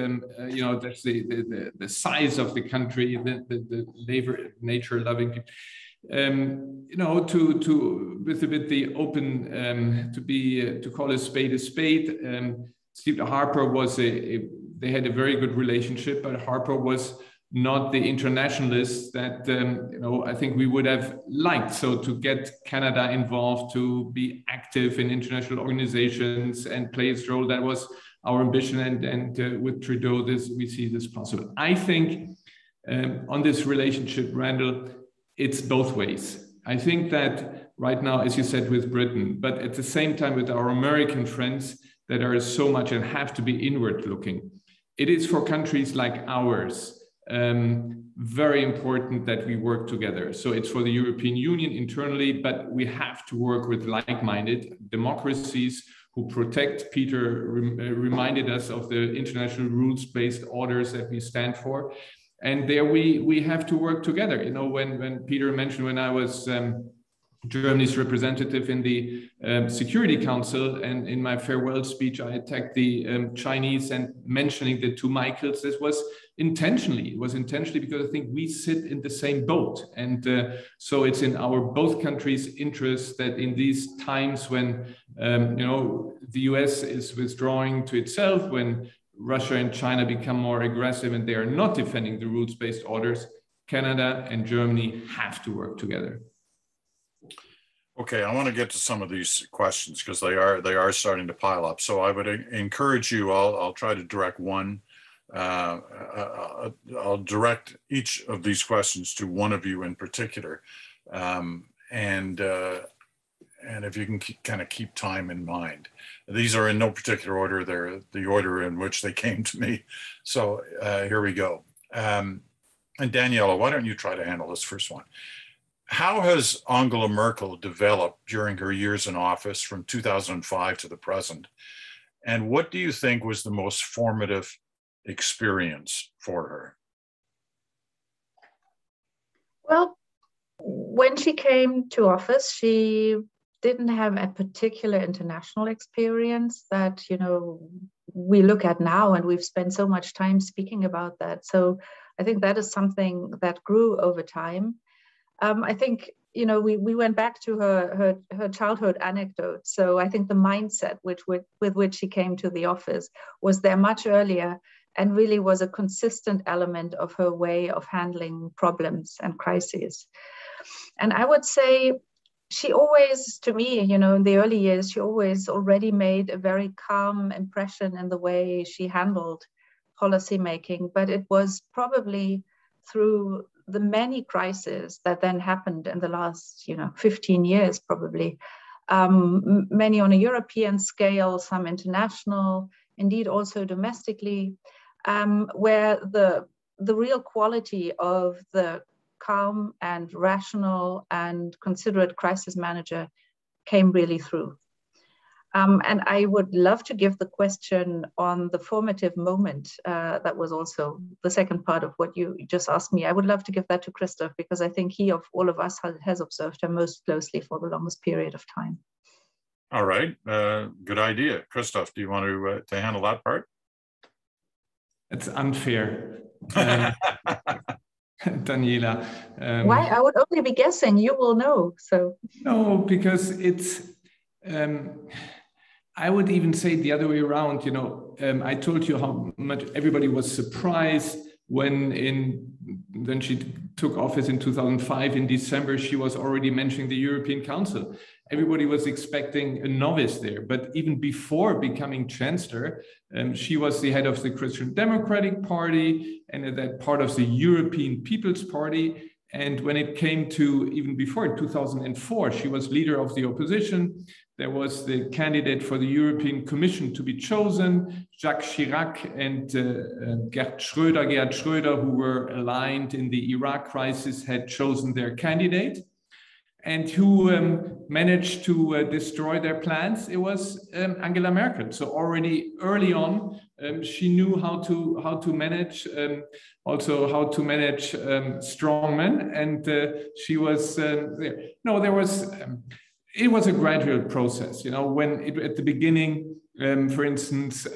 Speaker 5: you know, that's the size of the country, the nature loving people. You know, with a bit the open to call a spade a spade. Stephen Harper was they had a very good relationship, but Harper was not the internationalist that you know, I think we would have liked. So to get Canada involved, to be active in international organizations and play its role, that was our ambition. And with Trudeau, we see this possible. I think on this relationship, Randall, it's both ways. I think that right now, as you said, with Britain, but at the same time with our American friends that are so much and have to be inward looking. It is for countries like ours very important that we work together. So it's for the European Union internally, but we have to work with like-minded democracies who protect. Peter reminded us of the international rules-based orders that we stand for. And there we have to work together. You know, when Peter mentioned when I was Germany's representative in the Security Council, and in my farewell speech, I attacked the Chinese and mentioning the two Michaels. This was intentionally. It was intentionally because I think we sit in the same boat. And so it's in our both countries' interest that in these times when, you know, the US is withdrawing to itself, when Russia and China become more aggressive and they are not defending the rules-based orders, Canada and Germany have to work together.
Speaker 3: Okay, I want to get to some of these questions because they are starting to pile up. So I would encourage you. I'll try to direct one. I'll direct each of these questions to one of you in particular, and if you can kind of keep time in mind. These are in no particular order. They're the order in which they came to me. So here we go. And Daniela, why don't you try to handle this first one? How has Angela Merkel developed during her years in office from 2005 to the present? And what do you think was the most formative experience for her?
Speaker 6: Well, when she came to office, she didn't have a particular international experience that, you know, we look at now, and we've spent so much time speaking about that. So I think that is something that grew over time. I think, you know, we went back to her childhood anecdote. So I think the mindset with which she came to the office was there much earlier, and really was a consistent element of her way of handling problems and crises. And I would say she always, to me, you know, in the early years, she always already made a very calm impression in the way she handled policy making. But it was probably through the many crises that then happened in the last, 15 years, probably, many on a European scale, some international, indeed also domestically, where the real quality of the calm and rational and considerate crisis manager came really through. And I would love to give the question on the formative moment. That was also the second part of what you just asked me. I would love to give that to Christoph, because I think he, of all of us, has observed her most closely for the longest period of time.
Speaker 3: All right, good idea. Christoph, do you want to handle that part?
Speaker 5: It's unfair. Daniela.
Speaker 6: Why? I would only be guessing. You will know. So
Speaker 5: no, because it's. I would even say the other way around. You know, I told you how much everybody was surprised when she took office in 2005 in December. She was already mentioning the European Council. Everybody was expecting a novice there, but even before becoming chancellor, she was the head of the Christian Democratic Party and that part of the European People's Party. And when it came to even before 2004, she was leader of the opposition. There was the candidate for the European Commission to be chosen, Jacques Chirac and Gerhard Schröder, who were aligned in the Iraq crisis, had chosen their candidate. And who managed to destroy their plans? It was Angela Merkel. So already early on, she knew how to manage, also how to manage strongmen, and she was there. No, there was. It was a gradual process. You know, at the beginning, for instance,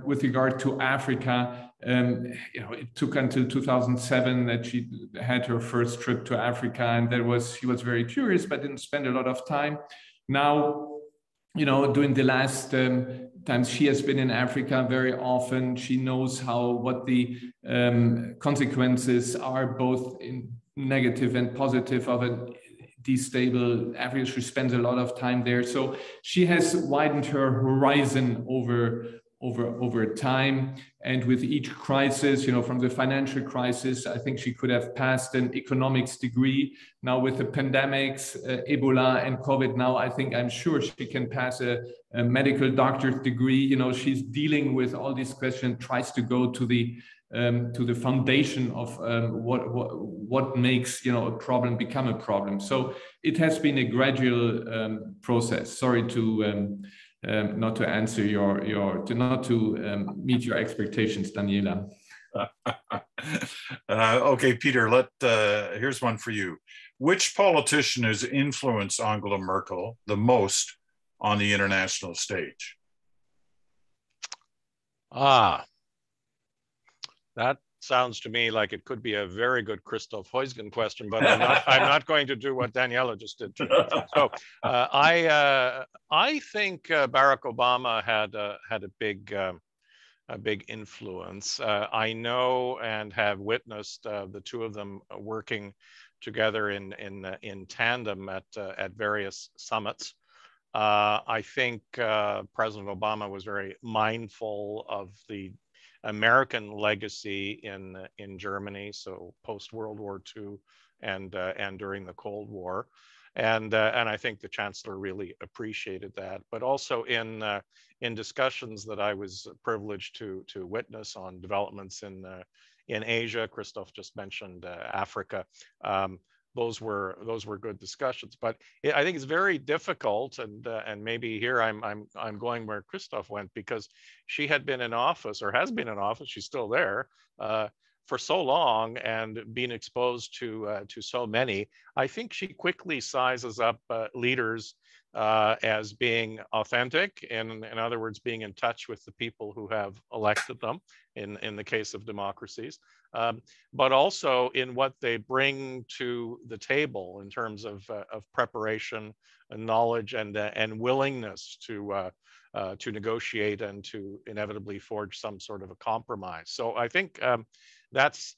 Speaker 5: with regard to Africa. It took until 2007 that she had her first trip to Africa, and she was very curious, but didn't spend a lot of time. Now, during the last times she has been in Africa very often, she knows what the consequences are, both in negative and positive of a destable Africa. She spends a lot of time there, so she has widened her horizon over time. And with each crisis, from the financial crisis, I think she could have passed an economics degree. Now with the pandemics, Ebola and COVID, I'm sure she can pass a medical doctor's degree. She's dealing with all these questions, tries to go to the foundation of what makes a problem become a problem. So it has been a gradual process. Sorry to not to answer not to meet your expectations, Daniela.
Speaker 3: Okay, Peter, here's one for you. Which politician has influenced Angela Merkel the most on the international stage?
Speaker 4: That sounds to me like it could be a very good Christoph Heusgen question, but I'm not going to do what Daniela just did to me. So I think Barack Obama had a big influence. I know and have witnessed the two of them working together in tandem at various summits. I think President Obama was very mindful of the American legacy in Germany, so post World War II and during the Cold War, and I think the Chancellor really appreciated that. But also in discussions that I was privileged to witness on developments in Asia, Christoph just mentioned Africa. Those were good discussions, but I think it's very difficult, and maybe here I'm going where Christoph went, because she had been in office, or has been in office, she's still there, for so long and been exposed to so many. I think she quickly sizes up leaders as being authentic, and in other words, being in touch with the people who have elected them in the case of democracies, but also in what they bring to the table in terms of preparation and knowledge and willingness to negotiate and to inevitably forge some sort of a compromise. So I think that's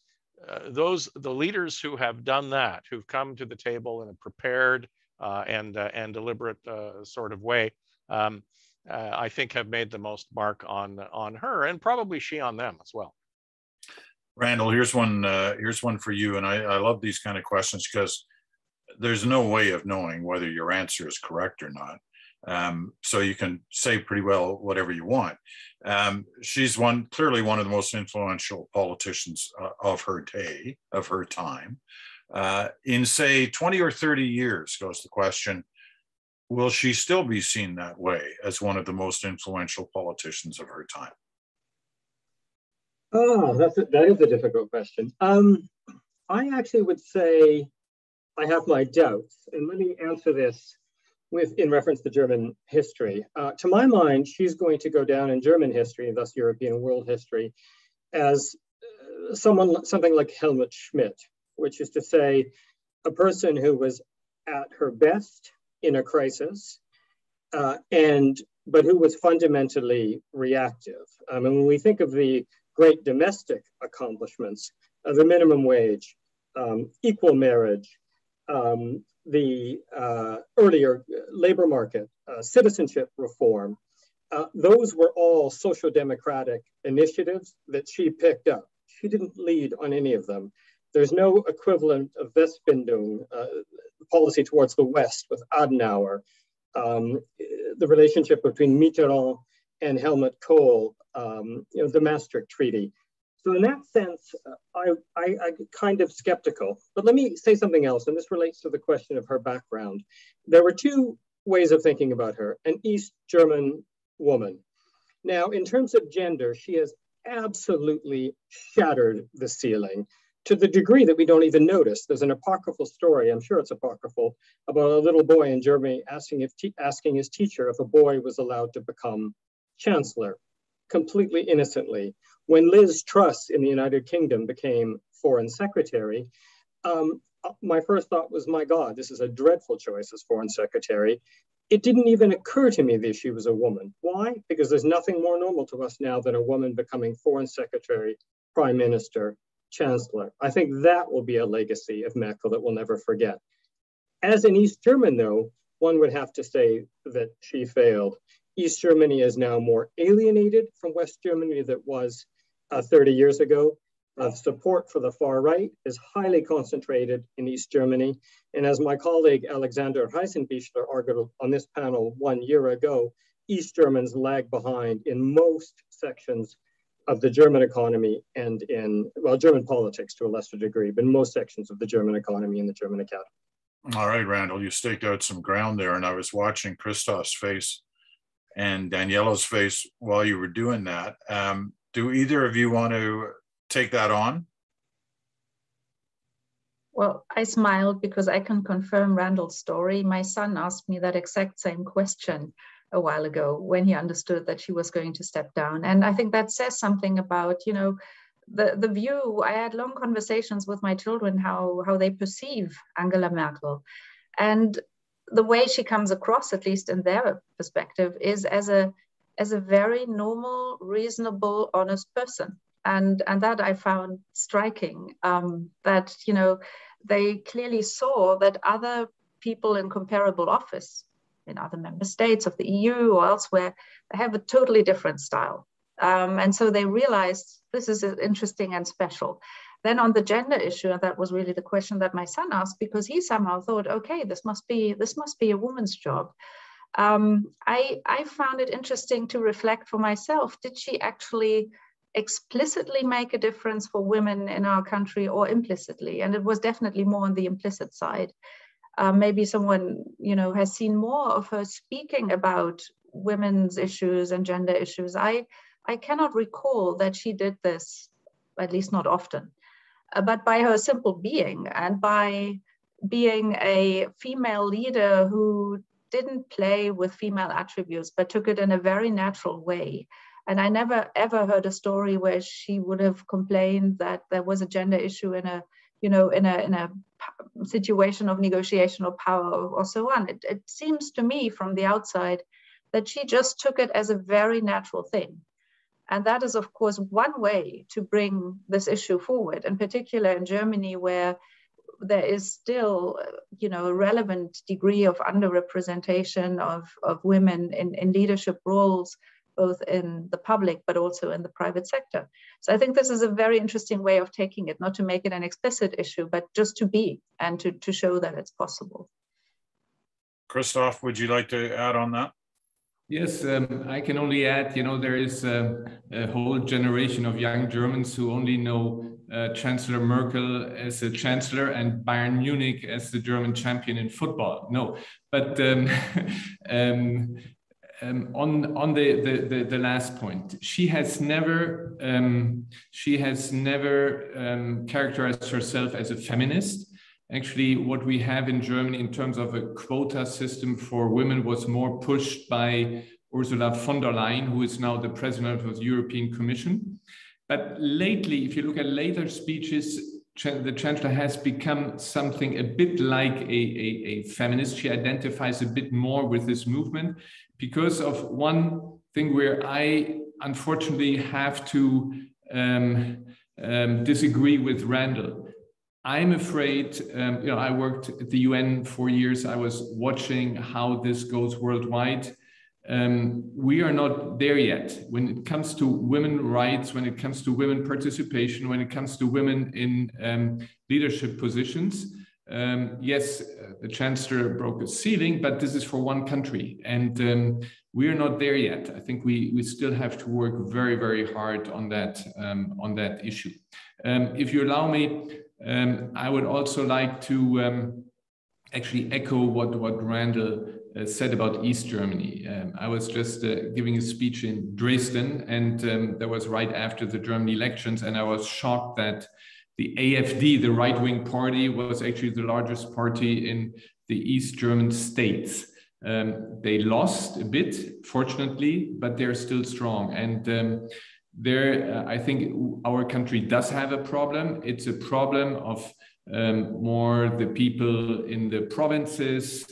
Speaker 4: the leaders who have done that, who've come to the table in a prepared and deliberate sort of way, I think have made the most mark on her, and probably she on them as well.
Speaker 3: Randall, here's one for you, and I love these kind of questions because there's no way of knowing whether your answer is correct or not. So you can say pretty well whatever you want. She's clearly one of the most influential politicians of her day, of her time. In say 20 or 30 years, goes the question, will she still be seen that way as one of the most influential politicians of her time?
Speaker 7: Oh, that is a difficult question. I actually would say I have my doubts, and let me answer this in reference to German history. To my mind, she's going to go down in German history, and thus European world history, as something like Helmut Schmidt, which is to say, a person who was at her best in a crisis, but who was fundamentally reactive. And when we think of the great domestic accomplishments, the minimum wage, equal marriage, the earlier labor market, citizenship reform, those were all social democratic initiatives that she picked up. She didn't lead on any of them. There's no equivalent of Westbindung, policy towards the West with Adenauer, the relationship between Mitterrand and Helmut Kohl, the Maastricht Treaty. So in that sense, I'm kind of skeptical. But let me say something else, and this relates to the question of her background. There were two ways of thinking about her: an East German woman. Now, in terms of gender, she has absolutely shattered the ceiling to the degree that we don't even notice. There's an apocryphal story, I'm sure it's apocryphal, about a little boy in Germany asking his teacher if a boy was allowed to become chancellor, completely innocently. When Liz Truss in the United Kingdom became foreign secretary, my first thought was, my God, this is a dreadful choice as foreign secretary. It didn't even occur to me that she was a woman. Why? Because there's nothing more normal to us now than a woman becoming foreign secretary, prime minister, chancellor. I think that will be a legacy of Merkel that we'll never forget. As an East German, though, one would have to say that she failed. East Germany is now more alienated from West Germany than it was 30 years ago. Support for the far right is highly concentrated in East Germany. And as my colleague Alexander Heisenbichler argued on this panel 1 year ago, East Germans lag behind in most sections of the German economy and in, well, German politics to a lesser degree, but in most sections of the German economy and the German academy.
Speaker 3: All right, Randall, you staked out some ground there, and I was watching Christoph's face and Daniela's face while you were doing that. Do either of you want to take that on?
Speaker 6: Well, I smiled because I can confirm Randall's story. My son asked me that exact same question a while ago when he understood that she was going to step down. And I think that says something about, the view. I had long conversations with my children how they perceive Angela Merkel. And the way she comes across, at least in their perspective, is as a very normal, reasonable, honest person. And that I found striking, that, they clearly saw that other people in comparable office in other member states of the EU or elsewhere, they have a totally different style. And so they realized this is interesting and special. Then on the gender issue, and that was really the question that my son asked, because he somehow thought, okay, this must be a woman's job. I found it interesting to reflect for myself. Did she actually explicitly make a difference for women in our country, or implicitly? And it was definitely more on the implicit side. Maybe someone, has seen more of her speaking about women's issues and gender issues. I cannot recall that she did this, at least not often. But by her simple being, and by being a female leader who didn't play with female attributes, but took it in a very natural way. And I never ever heard a story where she would have complained that there was a gender issue in a situation of negotiation or power or so on. It seems to me from the outside that she just took it as a very natural thing. And that is, of course, one way to bring this issue forward, in particular in Germany, where there is still, a relevant degree of underrepresentation of women in leadership roles, both in the public, but also in the private sector. So I think this is a very interesting way of taking it, not to make it an explicit issue, but just to be, and to show that it's possible.
Speaker 3: Christoph, would you like to add on that?
Speaker 5: Yes, I can only add, there is a whole generation of young Germans who only know Chancellor Merkel as a chancellor and Bayern Munich as the German champion in football. No, but on the last point, she has never characterized herself as a feminist. Actually, what we have in Germany in terms of a quota system for women was more pushed by Ursula von der Leyen, who is now the president of the European Commission. But lately, if you look at later speeches, the chancellor has become something a bit like a feminist. She identifies a bit more with this movement because of one thing where I unfortunately have to disagree with Randall. I'm afraid, I worked at the UN for years. I was watching how this goes worldwide. We are not there yet. When it comes to women's rights, when it comes to women participation, when it comes to women in leadership positions, yes, the chancellor broke a ceiling, but this is for one country. And we are not there yet. I think we still have to work very, very hard on that issue. If you allow me, I would also like to actually echo what Randall said about East Germany. I was just giving a speech in Dresden, and that was right after the German elections, and I was shocked that the AfD, the right-wing party, was actually the largest party in the East German states. They lost a bit, fortunately, but they're still strong. And I think our country does have a problem. It's a problem of more the people in the provinces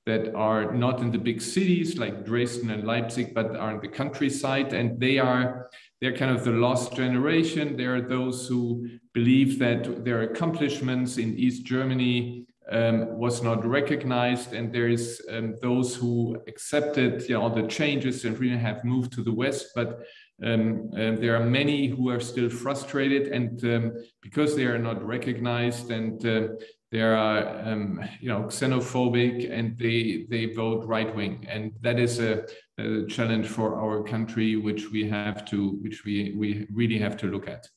Speaker 5: that are not in the big cities like Dresden and Leipzig, but are in the countryside, and they're kind of the lost generation. There are those who believe that their accomplishments in East Germany was not recognized, and there is those who accepted all the changes and really have moved to the West, but there are many who are still frustrated, and because they are not recognized, and they are xenophobic, and they vote right wing, and that is a challenge for our country, which we really have to look at.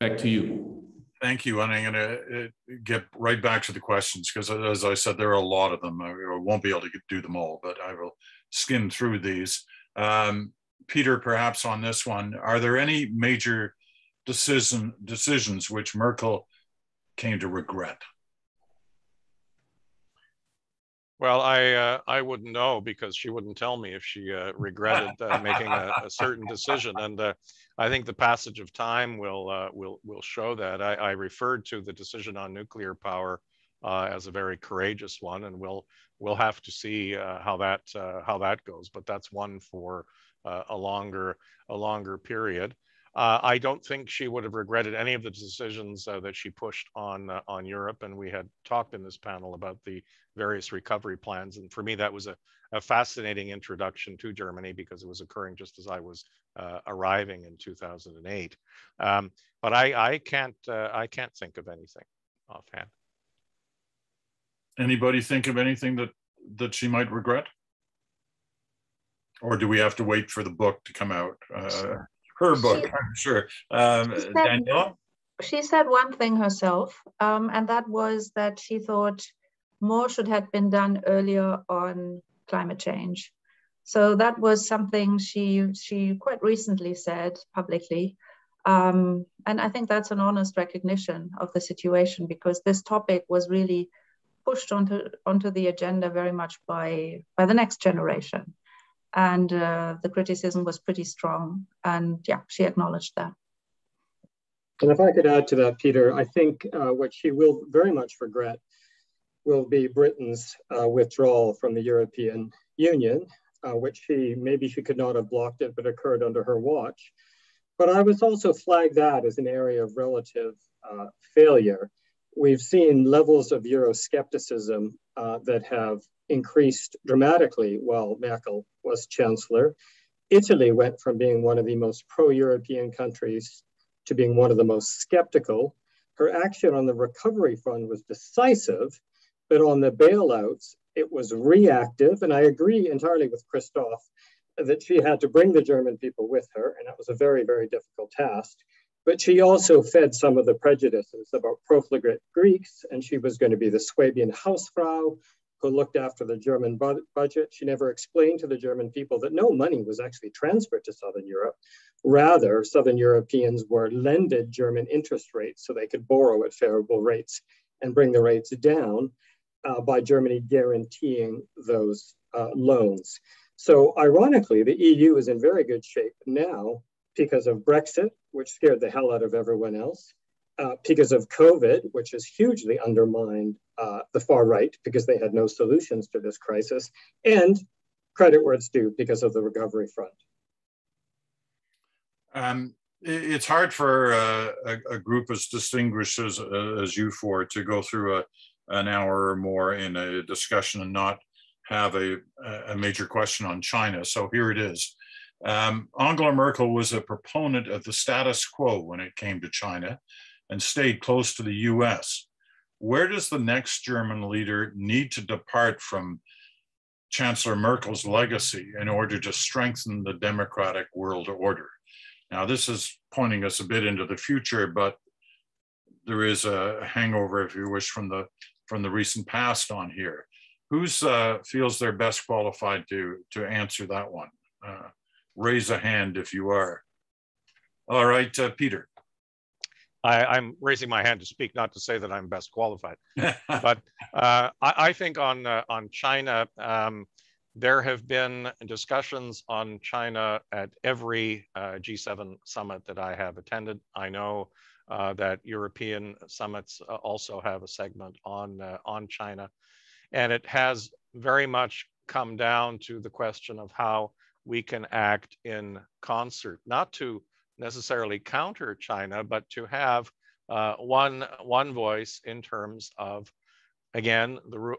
Speaker 5: Back to you.
Speaker 3: Thank you, and I'm going to get right back to the questions, because as I said, there are a lot of them. I won't be able to do them all, but I will skim through these. Peter, perhaps on this one, are there any major decisions which Merkel came to regret?
Speaker 4: Well, I wouldn't know, because she wouldn't tell me if she regretted making a certain decision, and I think the passage of time will show that. I referred to the decision on nuclear power as a very courageous one, and we'll have to see how that goes. But that's one for a longer period. I don't think she would have regretted any of the decisions that she pushed on Europe, and we had talked in this panel about the various recovery plans. And for me, that was a fascinating introduction to Germany, because it was occurring just as I was arriving in 2008. But I can't think of anything offhand.
Speaker 3: Anybody think of anything that she might regret? Or do we have to wait for the book to come out? Her book, I'm sure. Daniela?
Speaker 6: She said one thing herself, and that was that she thought more should have been done earlier on climate change. So that was something she quite recently said publicly. And I think that's an honest recognition of the situation, because this topic was really pushed onto the agenda very much by the next generation. And the criticism was pretty strong. And yeah, she acknowledged that.
Speaker 7: And if I could add to that, Peter, I think what she will very much regret will be Britain's withdrawal from the European Union, which maybe she could not have blocked it, but occurred under her watch. But I would also flag that as an area of relative failure, we've seen levels of Euroscepticism that have increased dramatically while Merkel was chancellor. Italy went from being one of the most pro-European countries to being one of the most skeptical. Her action on the recovery fund was decisive, but on the bailouts, it was reactive. And I agree entirely with Christoph that she had to bring the German people with her, and that was a very, very difficult task. But she also fed some of the prejudices about profligate Greeks, and she was going to be the Swabian Hausfrau who looked after the German budget. She never explained to the German people that no money was actually transferred to Southern Europe. Rather, Southern Europeans were lended German interest rates so they could borrow at favorable rates and bring the rates down by Germany guaranteeing those loans. So ironically, the EU is in very good shape now because of Brexit, which scared the hell out of everyone else, because of COVID, which has hugely undermined the far right because they had no solutions to this crisis, and credit where it's due because of the recovery front.
Speaker 3: It's hard for a group as distinguished as you four to go through an hour or more in a discussion and not have a major question on China. So here it is. Angela Merkel was a proponent of the status quo when it came to China and stayed close to the US. Where does the next German leader need to depart from Chancellor Merkel's legacy in order to strengthen the democratic world order? Now, this is pointing us a bit into the future, but there is a hangover, if you wish, from the recent past on here. Who's feels they're best qualified to answer that one? Raise a hand if you are. All right, Peter.
Speaker 4: I'm raising my hand to speak, not to say that I'm best qualified. But I think on China, there have been discussions on China at every G7 summit that I have attended. I know that European summits also have a segment on China. And it has very much come down to the question of how we can act in concert, not to necessarily counter China, but to have one voice in terms of, again,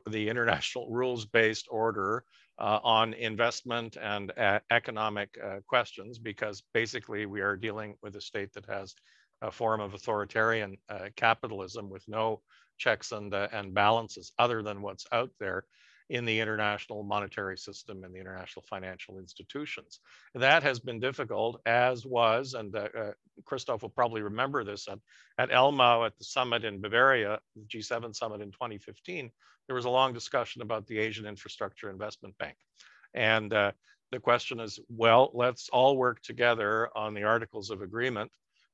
Speaker 4: the international rules-based order on investment and economic questions, because basically we are dealing with a state that has a form of authoritarian capitalism with no checks and balances other than what's out there in the international monetary system and the international financial institutions. That has been difficult, as was, and Christoph will probably remember this, at Elmau at the summit in Bavaria, the G7 summit in 2015, there was a long discussion about the Asian Infrastructure Investment Bank. And the question is, well, let's all work together on the Articles of Agreement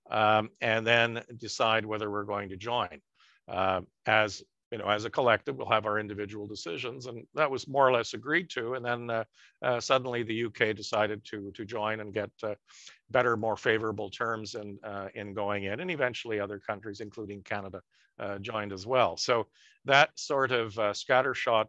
Speaker 4: and then decide whether we're going to join. As you know, as a collective, we'll have our individual decisions, and that was more or less agreed to. And then suddenly the UK decided to join and get better, more favorable terms in going in, and eventually other countries, including Canada, joined as well. So that sort of scattershot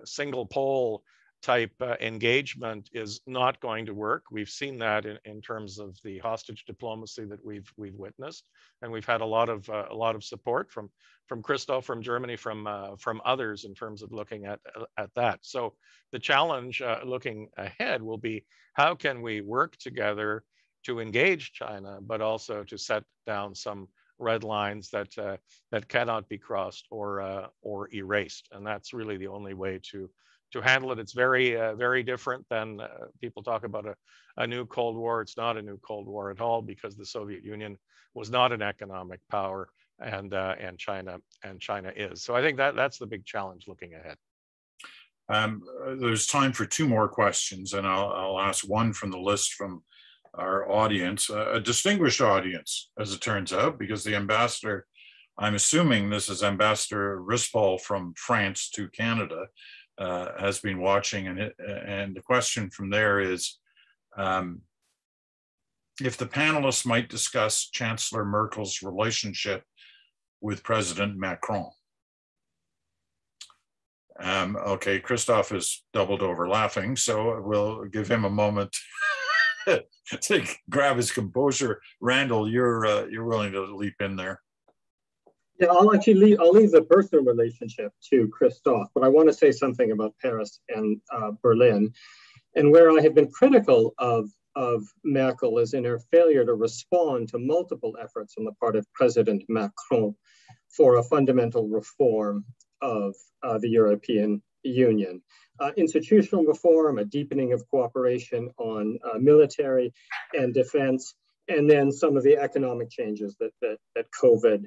Speaker 4: single pole type engagement is not going to work. We've seen that in terms of the hostage diplomacy that we've witnessed, and we've had a lot of support from Christoph, from Germany, from others in terms of looking at that. So the challenge looking ahead will be, how can we work together to engage China, but also to set down some red lines that cannot be crossed or erased, and that's really the only way to handle it. It's very different than people talk about a new Cold War. It's not a new Cold War at all, because the Soviet Union was not an economic power, and China is. So I think that's the big challenge looking ahead.
Speaker 3: There's time for two more questions, and I'll ask one from the list from our audience, a distinguished audience, as it turns out, because the ambassador, I'm assuming this is Ambassador Rispol from France to Canada, has been watching, and the question from there is, if the panelists might discuss Chancellor Merkel's relationship with President Macron. Okay, Christoph is doubled over laughing, so we'll give him a moment to grab his composure. Randall, you're willing to leap in there.
Speaker 7: Yeah, I'll leave the personal relationship to Christophe, but I want to say something about Paris and Berlin, and where I have been critical of Merkel is in her failure to respond to multiple efforts on the part of President Macron for a fundamental reform of the European Union. Institutional reform, a deepening of cooperation on military and defense, and then some of the economic changes that COVID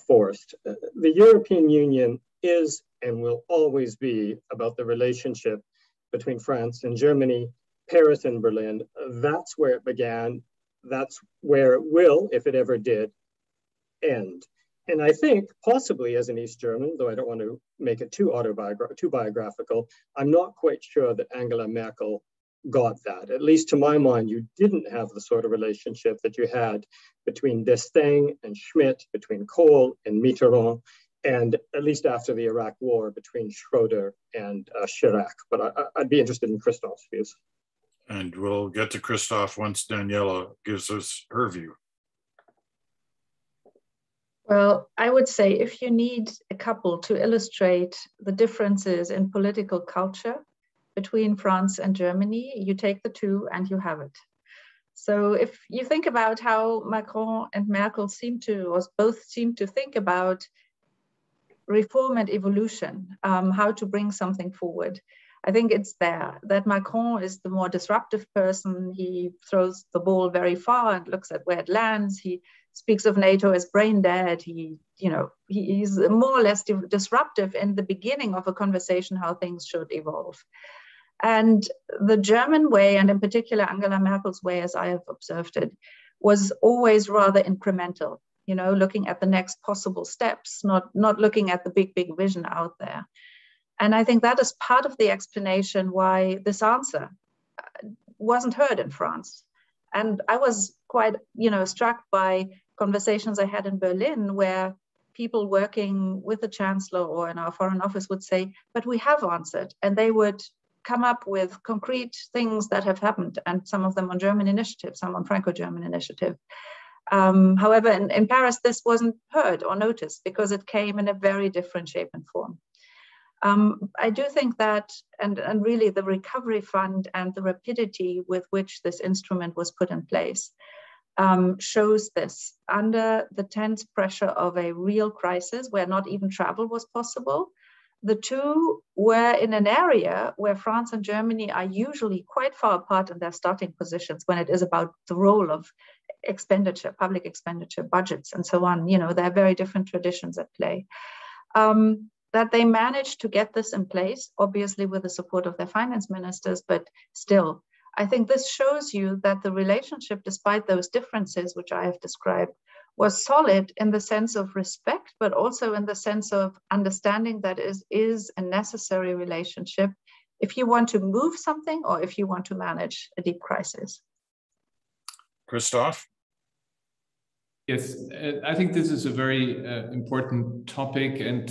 Speaker 7: forced. The European Union is and will always be about the relationship between France and Germany, Paris and Berlin. That's where it began. That's where it will, if it ever did, end. And I think possibly as an East German, though I don't want to make it too biographical, I'm not quite sure that Angela Merkel got that. At least to my mind, you didn't have the sort of relationship that you had between d'Estaing and Schmidt, between Kohl and Mitterrand, and at least after the Iraq War between Schroeder and Chirac. But I'd be interested in Christophe's views.
Speaker 3: And we'll get to Christophe once Daniela gives us her view.
Speaker 6: Well, I would say if you need a couple to illustrate the differences in political culture between France and Germany, you take the two and you have it. So if you think about how Macron and Merkel both seem to think about reform and evolution, how to bring something forward, I think it's there that Macron is the more disruptive person. He throws the ball very far and looks at where it lands. He speaks of NATO as brain dead. He's more or less disruptive in the beginning of a conversation how things should evolve. And the German way, and in particular Angela Merkel's way, as I have observed it, was always rather incremental, looking at the next possible steps, not looking at the big vision out there. And I think that is part of the explanation why this answer wasn't heard in France. And I was quite, struck by conversations I had in Berlin where people working with the Chancellor or in our Foreign Office would say, but we have answered. And they would come up with concrete things that have happened, and some of them on German initiative, some on Franco-German initiative. However, in Paris, this wasn't heard or noticed because it came in a very different shape and form. I do think that, and really the recovery fund and the rapidity with which this instrument was put in place shows this. Under the tense pressure of a real crisis where not even travel was possible, the two were in an area where France and Germany are usually quite far apart in their starting positions when it is about the role of expenditure, public expenditure, budgets, and so on. There are very different traditions at play. That they managed to get this in place, obviously with the support of their finance ministers, but still, I think this shows you that the relationship, despite those differences, which I have described, was solid in the sense of respect, but also in the sense of understanding that is a necessary relationship if you want to move something or if you want to manage a deep crisis.
Speaker 3: Christophe?
Speaker 5: Yes, I think this is a very important topic, and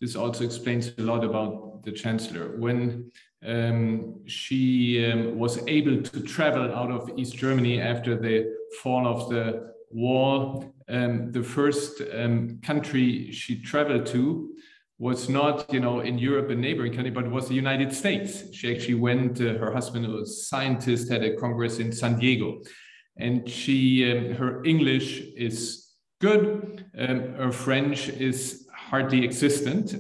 Speaker 5: this also explains a lot about the Chancellor. When she was able to travel out of East Germany after the fall of the wall, the first country she traveled to was not, in Europe, a neighboring country, but it was the United States. She actually went, her husband was a scientist, had a congress in San Diego. And her English is good. Her French is hardly existent.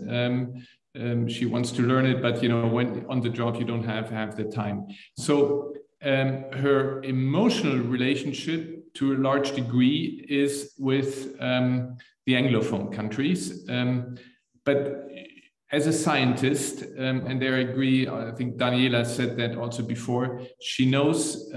Speaker 5: She wants to learn it, but when on the job, you don't have the time. So her emotional relationship, to a large degree, is with the Anglophone countries. But as a scientist, and there I agree, I think Daniela said that also before, she knows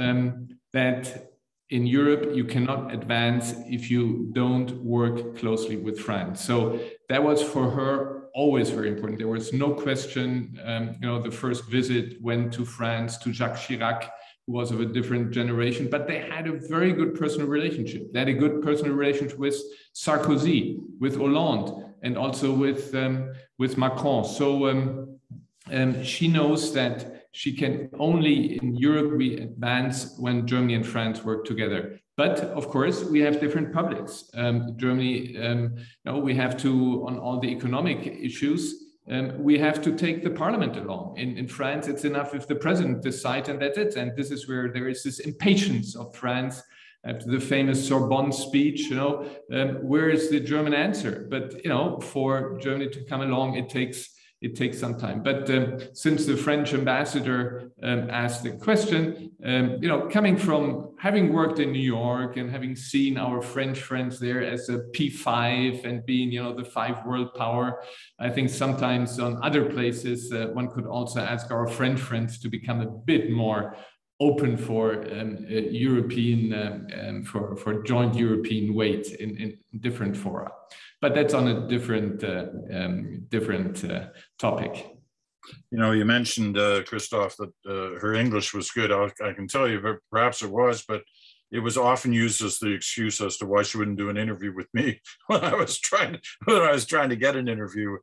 Speaker 5: that in Europe, you cannot advance if you don't work closely with France. So that was for her always very important. There was no question, the first visit went to France, to Jacques Chirac, who was of a different generation, but they had a very good personal relationship. They had a good personal relationship with Sarkozy, with Hollande, and also with Macron. So she knows that she can only in Europe we advance when Germany and France work together. But of course, we have different publics. Germany, we have to, on all the economic issues, we have to take the parliament along. In France, it's enough if the president decides and that's it. And this is where there is this impatience of France after the famous Sorbonne speech, where is the German answer? But, for Germany to come along, it takes some time. But since the French ambassador asked the question, coming from having worked in New York and having seen our French friends there as a P5 and being, the 5 world power, I think sometimes on other places, one could also ask our French friends to become a bit more open for European, for joint European weight in different fora. But that's on a different topic.
Speaker 3: You mentioned, Christoph, that her English was good. I can tell you, perhaps it was, but it was often used as the excuse as to why she wouldn't do an interview with me when I was trying to get an interview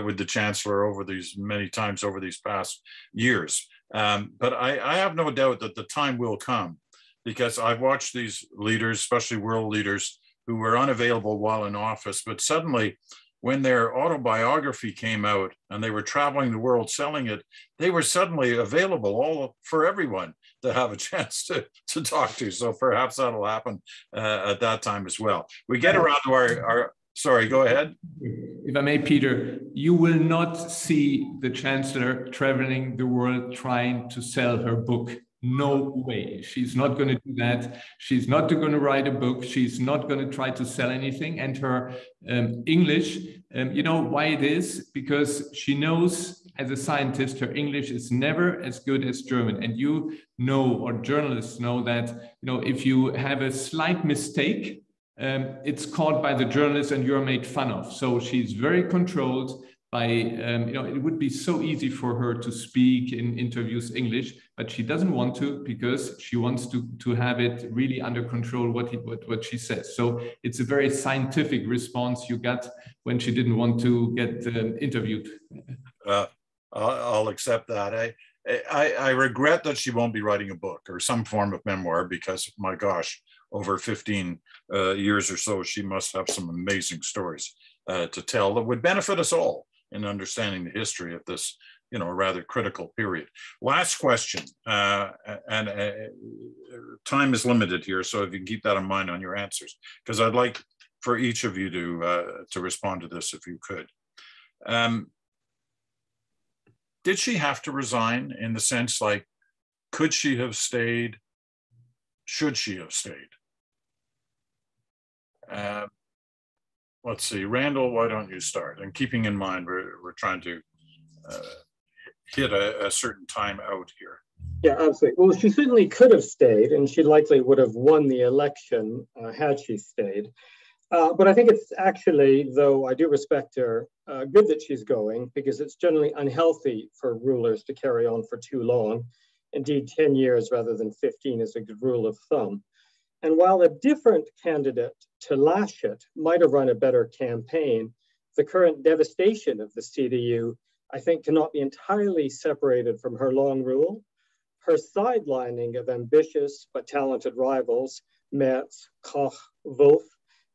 Speaker 3: with the Chancellor over these many times over these past years. But I have no doubt that the time will come, because I've watched these leaders, especially world leaders, who were unavailable while in office, but suddenly when their autobiography came out and they were traveling the world selling it, they were suddenly available for everyone to have a chance to talk to. So perhaps that'll happen at that time as well. We get around to our sorry, go ahead.
Speaker 5: If I may, Peter, you will not see the Chancellor traveling the world trying to sell her book. No way. She's not going to do that. She's not going to write a book. She's not going to try to sell anything. And her English, you know why it is? Because she knows as a scientist, her English is never as good as German. And or journalists know that, if you have a slight mistake, it's caught by the journalist and you're made fun of. So she's very controlled by, it would be so easy for her to speak in interviews English, but she doesn't want to, because she wants to have it really under control what she says. So it's a very scientific response you got when she didn't want to get interviewed.
Speaker 3: I'll accept that. I regret that she won't be writing a book or some form of memoir, because my gosh, over 15 years or so, she must have some amazing stories to tell that would benefit us all in understanding the history of this, rather critical period. Last question, and time is limited here, so if you can keep that in mind on your answers, because I'd like for each of you to respond to this if you could. Did she have to resign, in the sense, like, could she have stayed? Should she have stayed? Let's see, Randall, why don't you start? And keeping in mind, we're trying to hit a certain time out here.
Speaker 7: Yeah, absolutely. Well, she certainly could have stayed, and she likely would have won the election had she stayed. But I think it's actually, though I do respect her, good that she's going, because it's generally unhealthy for rulers to carry on for too long. Indeed, 10 years rather than 15 is a good rule of thumb. And while a different candidate to Laschet might have run a better campaign, the current devastation of the CDU, I think, cannot be entirely separated from her long rule. Her sidelining of ambitious but talented rivals, Merz, Koch, Wolf,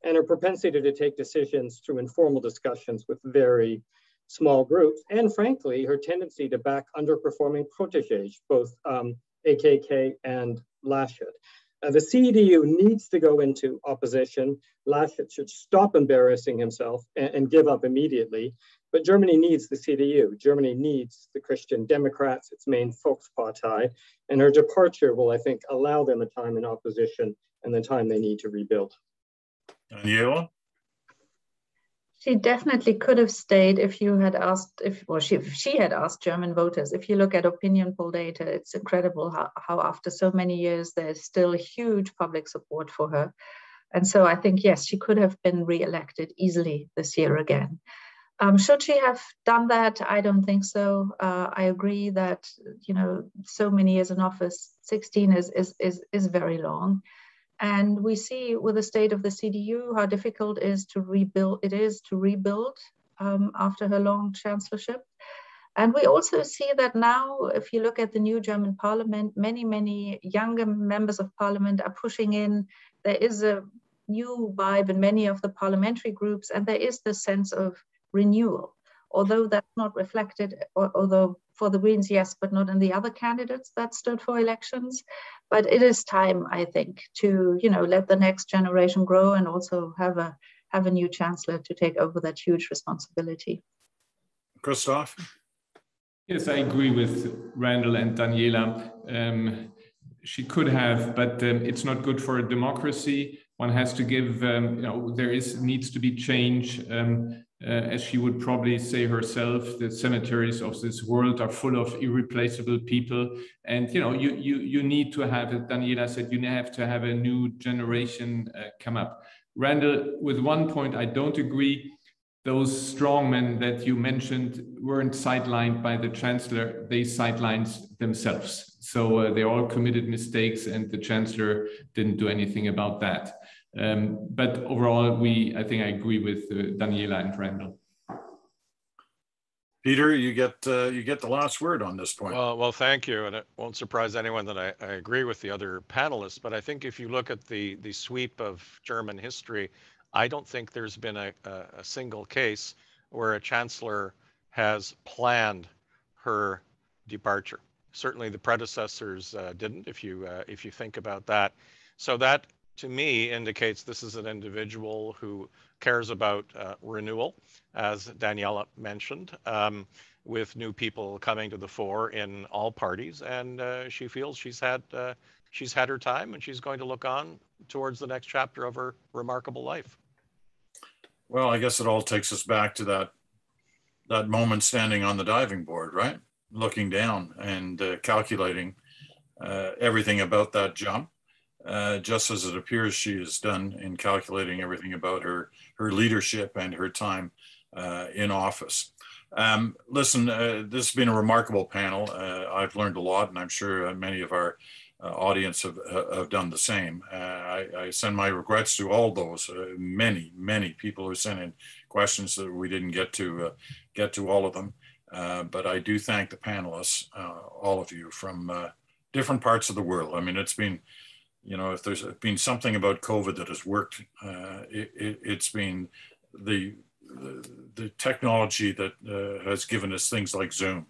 Speaker 7: and her propensity to take decisions through informal discussions with very small groups, and frankly, her tendency to back underperforming proteges, both AKK and Laschet. The CDU needs to go into opposition. Laschet should stop embarrassing himself and give up immediately. But Germany needs the CDU. Germany needs the Christian Democrats, its main Volkspartei, and her departure will, I think, allow them a time in opposition and the time they need to rebuild.
Speaker 3: Daniela?
Speaker 6: She definitely could have stayed if you had asked, if she had asked German voters. If you look at opinion poll data, it's incredible how after so many years, there's still huge public support for her. And so I think, yes, she could have been re-elected easily this year again. Should she have done that? I don't think so. I agree that, so many years in office, 16 is very long. And we see with the state of the CDU how difficult it is to rebuild after her long chancellorship. And we also see that now, if you look at the new German parliament, many younger members of parliament are pushing in. There is a new vibe in many of the parliamentary groups, and there is this sense of renewal. Although that's not reflected, although for the Greens, yes, but not in the other candidates that stood for elections. But it is time, I think, to let the next generation grow and also have a new chancellor to take over that huge responsibility.
Speaker 3: Christoph?
Speaker 5: Yes, I agree with Randall and Daniela. She could have, but it's not good for a democracy. One has to give, needs to be change. As she would probably say herself, the cemeteries of this world are full of irreplaceable people. And, you need to have, as Daniela said, you have to have a new generation come up. Randall, with one point, I don't agree. Those strongmen that you mentioned weren't sidelined by the chancellor, they sidelined themselves. So they all committed mistakes and the chancellor didn't do anything about that. But overall, I think I agree with Daniela and Randall.
Speaker 3: Peter, you get the last word on this point.
Speaker 4: Well, thank you. And it won't surprise anyone that I agree with the other panelists, but I think if you look at the sweep of German history, I don't think there's been a single case where a chancellor has planned her departure. Certainly the predecessors didn't, if you think about that. So that, to me, indicates this is an individual who cares about renewal, as Daniela mentioned, with new people coming to the fore in all parties, and she feels she's had her time, and she's going to look on towards the next chapter of her remarkable life.
Speaker 3: Well, I guess it all takes us back to that moment standing on the diving board, right? Looking down and calculating everything about that jump, just as it appears she has done in calculating everything about her leadership and her time in office. Listen, this has been a remarkable panel. I've learned a lot, and I'm sure many of our audience have done the same. I send my regrets to all those many people who sent in questions that we didn't get to all of them. But I do thank the panelists, all of you from different parts of the world. I mean, it's been, if there's been something about COVID that has worked, it's been the technology that has given us things like Zoom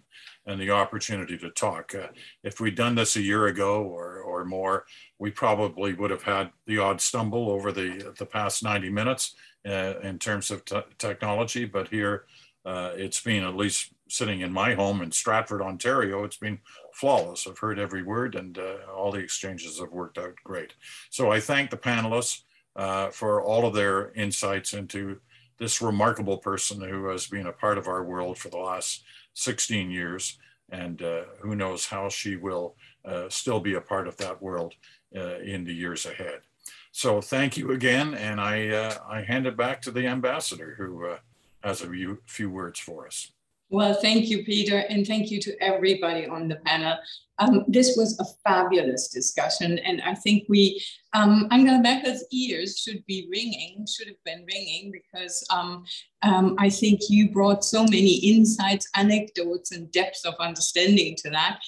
Speaker 3: and the opportunity to talk. If we'd done this a year ago or more, we probably would have had the odd stumble over the past 90 minutes in terms of technology. But here, it's been, at least sitting in my home in Stratford, Ontario, it's been flawless. I've heard every word, and all the exchanges have worked out great. So I thank the panelists for all of their insights into this remarkable person who has been a part of our world for the last 16 years, and who knows how she will still be a part of that world in the years ahead. So thank you again, and I hand it back to the ambassador, who has a few words for us.
Speaker 1: Well, thank you, Peter, and thank you to everybody on the panel. This was a fabulous discussion, and I think Angela Merkel's ears should have been ringing, because I think you brought so many insights, anecdotes, and depth of understanding to that.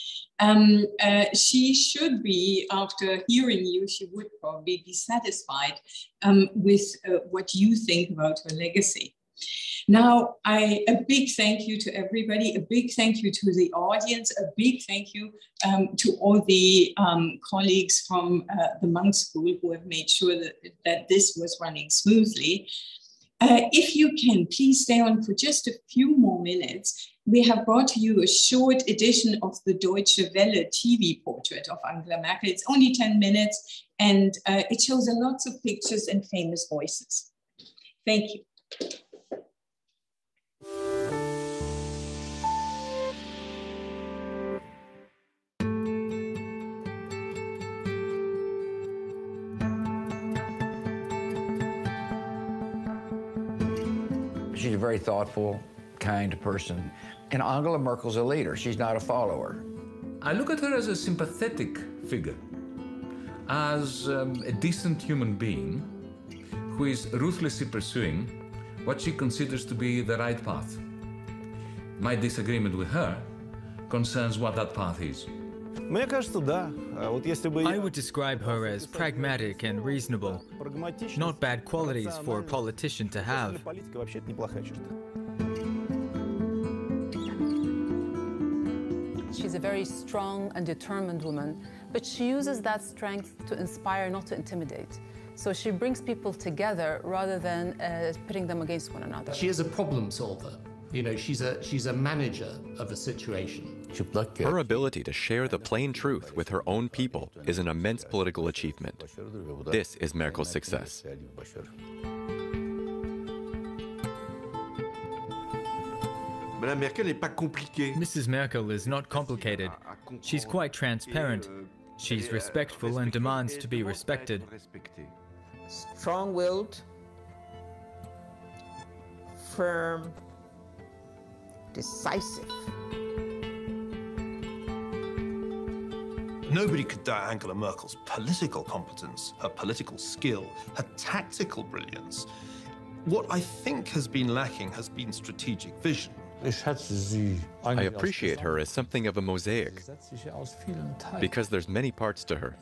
Speaker 1: She should be, after hearing you, she would probably be satisfied with what you think about her legacy. Now, a big thank you to everybody, a big thank you to the audience, a big thank you to all the colleagues from the Munk School who have made sure that this was running smoothly. If you can, please stay on for just a few more minutes. We have brought to you a short edition of the Deutsche Welle TV portrait of Angela Merkel. It's only 10 minutes, and it shows lots of pictures and famous voices. Thank you.
Speaker 8: She's a very thoughtful, kind person. And Angela Merkel's a leader. She's not a follower.
Speaker 9: I look at her as a sympathetic figure, as a decent human being who is ruthlessly pursuing what she considers to be the right path. My disagreement with her concerns what that path is.
Speaker 10: I would describe her as pragmatic and reasonable, not bad qualities for a politician to have.
Speaker 11: She's a very strong and determined woman, but she uses that strength to inspire, not to intimidate. So she brings people together rather than pitting them against one another.
Speaker 12: She is a problem solver. You know, she's a manager of a situation.
Speaker 13: Her ability to share the plain truth with her own people is an immense political achievement. This is Merkel's success.
Speaker 10: Mrs. Merkel is not complicated. She's quite transparent. She's respectful and demands to be respected.
Speaker 14: Strong-willed, firm, decisive.
Speaker 15: Nobody could doubt Angela Merkel's political competence, her political skill, her tactical brilliance. What I think has been lacking has been strategic vision.
Speaker 13: I appreciate her as something of a mosaic, because there's many parts to her.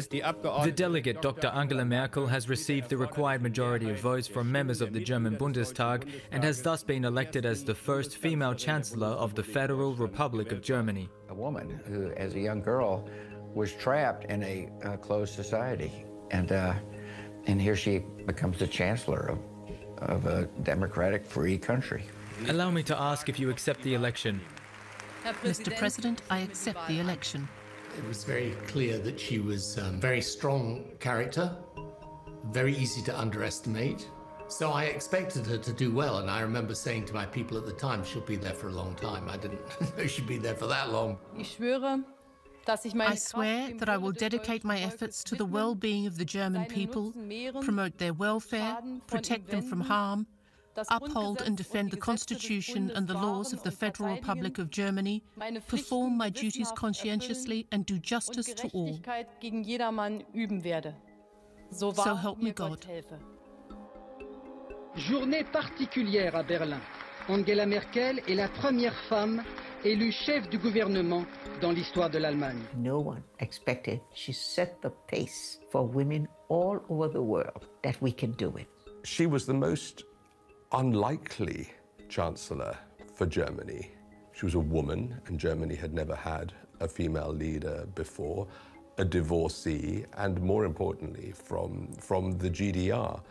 Speaker 10: The delegate, Dr. Angela Merkel, has received the required majority of votes from members of the German Bundestag and has thus been elected as the first female chancellor of the Federal Republic of Germany.
Speaker 8: A woman who, as a young girl, was trapped in a closed society. And here she becomes the chancellor of a democratic, free country.
Speaker 10: Allow me to ask if you accept the election.
Speaker 16: Mr. President, I accept the election.
Speaker 12: It was very clear that she was a very strong character, very easy to underestimate. So I expected her to do well, and I remember saying to my people at the time, she'll be there for a long time. I didn't know she'd be there for that long.
Speaker 16: I swear that I will dedicate my efforts to the well-being of the German people, promote their welfare, protect them from harm, uphold and defend the Constitution and the laws of the Federal Republic of Germany, perform my duties conscientiously and do justice to all. So help me God.
Speaker 17: Journée particulière à Berlin. Angela Merkel est la première femme élue chef du gouvernement dans l'histoire de l'Allemagne.
Speaker 14: No one expected. She set the pace for women all over the world that we can do it.
Speaker 18: She was the most unlikely chancellor for Germany. She was a woman, and Germany had never had a female leader before, a divorcee, and more importantly, from the GDR.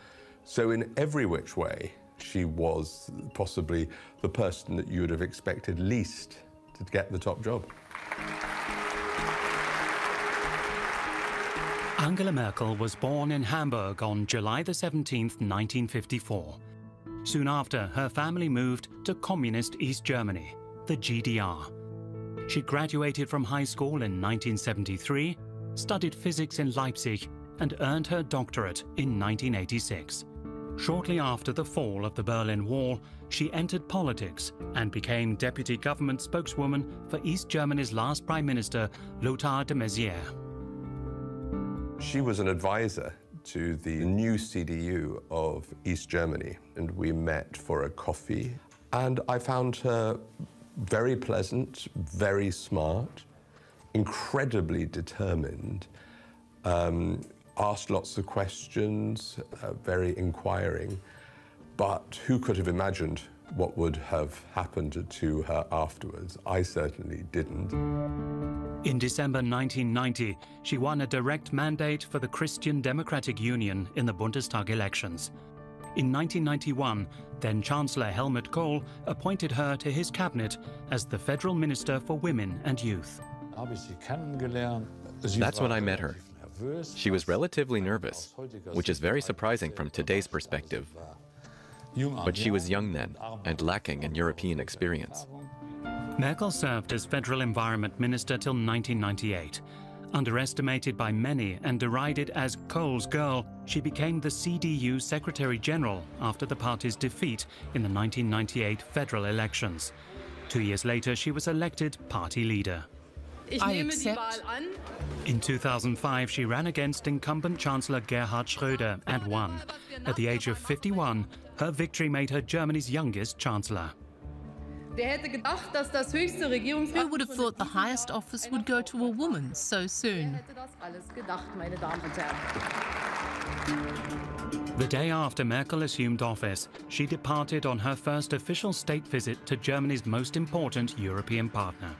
Speaker 18: So in every which way, she was possibly the person that you would have expected least to get the top job.
Speaker 19: Angela Merkel was born in Hamburg on July the 17th, 1954. Soon after, her family moved to communist East Germany, the GDR. She graduated from high school in 1973, studied physics in Leipzig, and earned her doctorate in 1986. Shortly after the fall of the Berlin Wall, she entered politics and became deputy government spokeswoman for East Germany's last Prime Minister, Lothar de Maizière.
Speaker 18: She was an advisor to the new CDU of East Germany, and we met for a coffee. And I found her very pleasant, very smart, incredibly determined, asked lots of questions, very inquiring. But who could have imagined what would have happened to her afterwards? I certainly didn't.
Speaker 19: In December 1990, she won a direct mandate for the Christian Democratic Union in the Bundestag elections. In 1991, then-Chancellor Helmut Kohl appointed her to his cabinet as the Federal Minister for Women and Youth.
Speaker 13: That's when I met her. She was relatively nervous, which is very surprising from today's perspective. But she was young then and lacking in European experience.
Speaker 19: Merkel served as Federal Environment Minister till 1998. Underestimated by many and derided as Kohl's girl, she became the CDU Secretary General after the party's defeat in the 1998 federal elections. 2 years later, she was elected party leader.
Speaker 16: I accept.
Speaker 19: In 2005, she ran against incumbent Chancellor Gerhard Schröder and won. At the age of 51, her victory made her Germany's youngest chancellor.
Speaker 16: Who would have thought the highest office would go to a woman so soon?
Speaker 19: The day after Merkel assumed office, she departed on her first official state visit to Germany's most important European partner.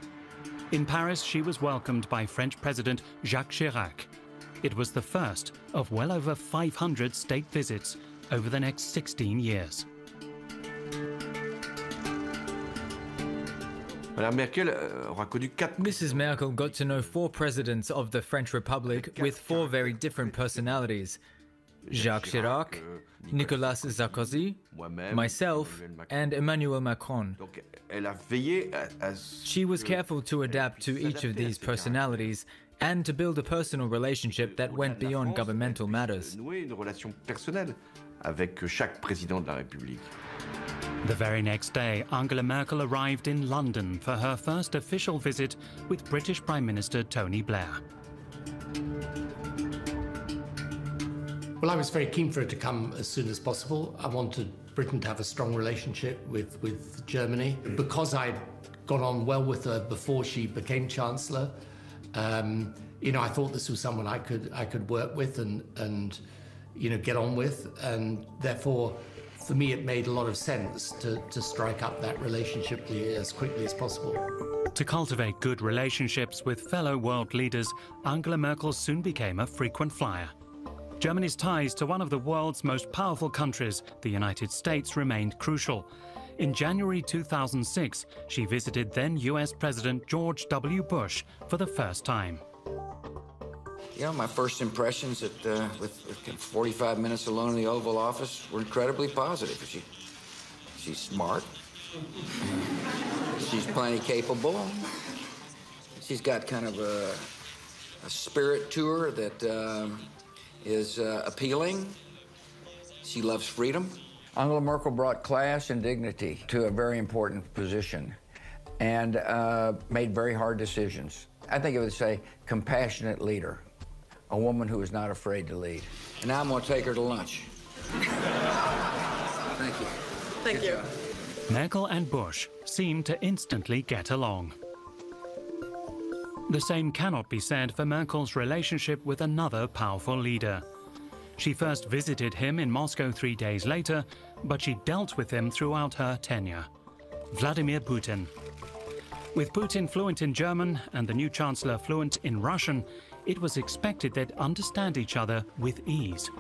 Speaker 19: In Paris, she was welcomed by French President Jacques Chirac. It was the first of well over 500 state visits over the next 16 years.
Speaker 10: Mrs. Merkel got to know 4 presidents of the French Republic with 4 very different personalities: Jacques Chirac, Nicolas Sarkozy, myself, and Emmanuel Macron. She was careful to adapt to each of these personalities and to build a personal relationship that went beyond governmental matters.
Speaker 19: The very next day, Angela Merkel arrived in London for her first official visit with British Prime Minister Tony Blair.
Speaker 12: Well, I was very keen for her to come as soon as possible. I wanted Britain to have a strong relationship with Germany. Because I'd got on well with her before she became Chancellor, you know, I thought this was someone I could work with and you know, get on with, and therefore, for me, it made a lot of sense to strike up that relationship as quickly as possible.
Speaker 19: To cultivate good relationships with fellow world leaders, Angela Merkel soon became a frequent flyer. Germany's ties to one of the world's most powerful countries, the United States, remained crucial. In January 2006, she visited then US President George W. Bush for the first time.
Speaker 8: You know, my first impressions with 45 minutes alone in the Oval Office were incredibly positive. She's smart. She's plenty capable. She's got kind of a spirit to her that is appealing. She loves freedom. Angela Merkel brought class and dignity to a very important position and made very hard decisions. I think it would say compassionate leader. A woman who is not afraid to lead. And now I'm going to take her to lunch. Thank you.
Speaker 20: Thank you.
Speaker 19: Merkel and Bush seemed to instantly get along. The same cannot be said for Merkel's relationship with another powerful leader. She first visited him in Moscow 3 days later, but she dealt with him throughout her tenure. Vladimir Putin. With Putin fluent in German and the new chancellor fluent in Russian, it was expected they'd understand each other with ease.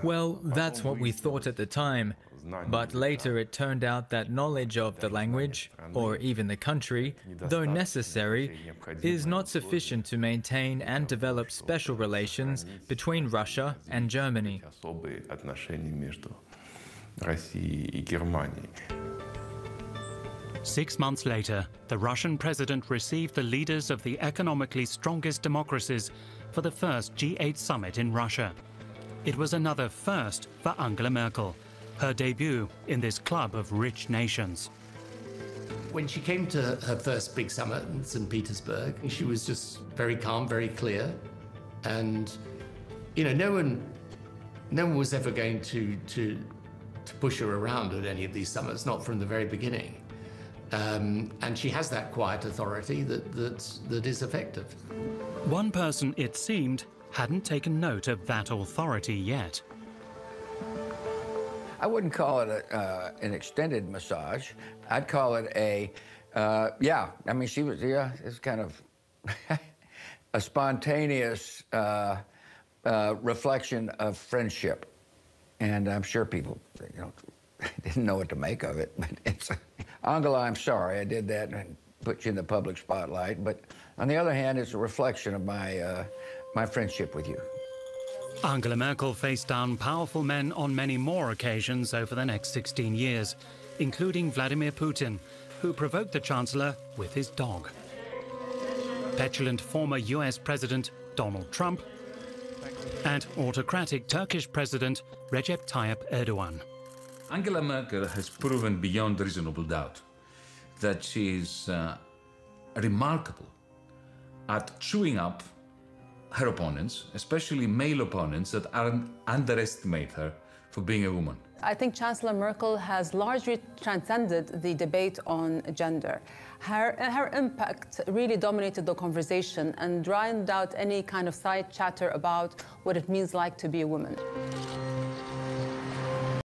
Speaker 10: Well, that's what we thought at the time, but later it turned out that knowledge of the language, or even the country, though necessary, is not sufficient to maintain and develop special relations between Russia and Germany.
Speaker 19: 6 months later, the Russian president received the leaders of the economically strongest democracies for the first G8 summit in Russia. It was another first for Angela Merkel, her debut in this club of rich nations.
Speaker 12: When she came to her first big summit in St. Petersburg, she was just very calm, very clear. And, you know, no one was ever going to push her around at any of these summits, not from the very beginning. And she has that quiet authority that is effective.
Speaker 19: One person, it seemed, hadn't taken note of that authority yet.
Speaker 8: I wouldn't call it an extended massage. I'd call it yeah, I mean, it's kind of a spontaneous reflection of friendship. And I'm sure people, you know, didn't know what to make of it, but it's, Angela, I'm sorry I did that and put you in the public spotlight, but on the other hand, it's a reflection of my friendship with you.
Speaker 19: Angela Merkel faced down powerful men on many more occasions over the next 16 years. including Vladimir Putin, who provoked the Chancellor with his dog. Petulant former US President Donald Trump, and autocratic Turkish President Recep Tayyip Erdogan.
Speaker 9: Angela Merkel has proven beyond reasonable doubt that she is remarkable at chewing up her opponents, especially male opponents that underestimate her for being a woman.
Speaker 11: I think Chancellor Merkel has largely transcended the debate on gender. Her impact really dominated the conversation and drowned out any kind of side chatter about what it means like to be a woman.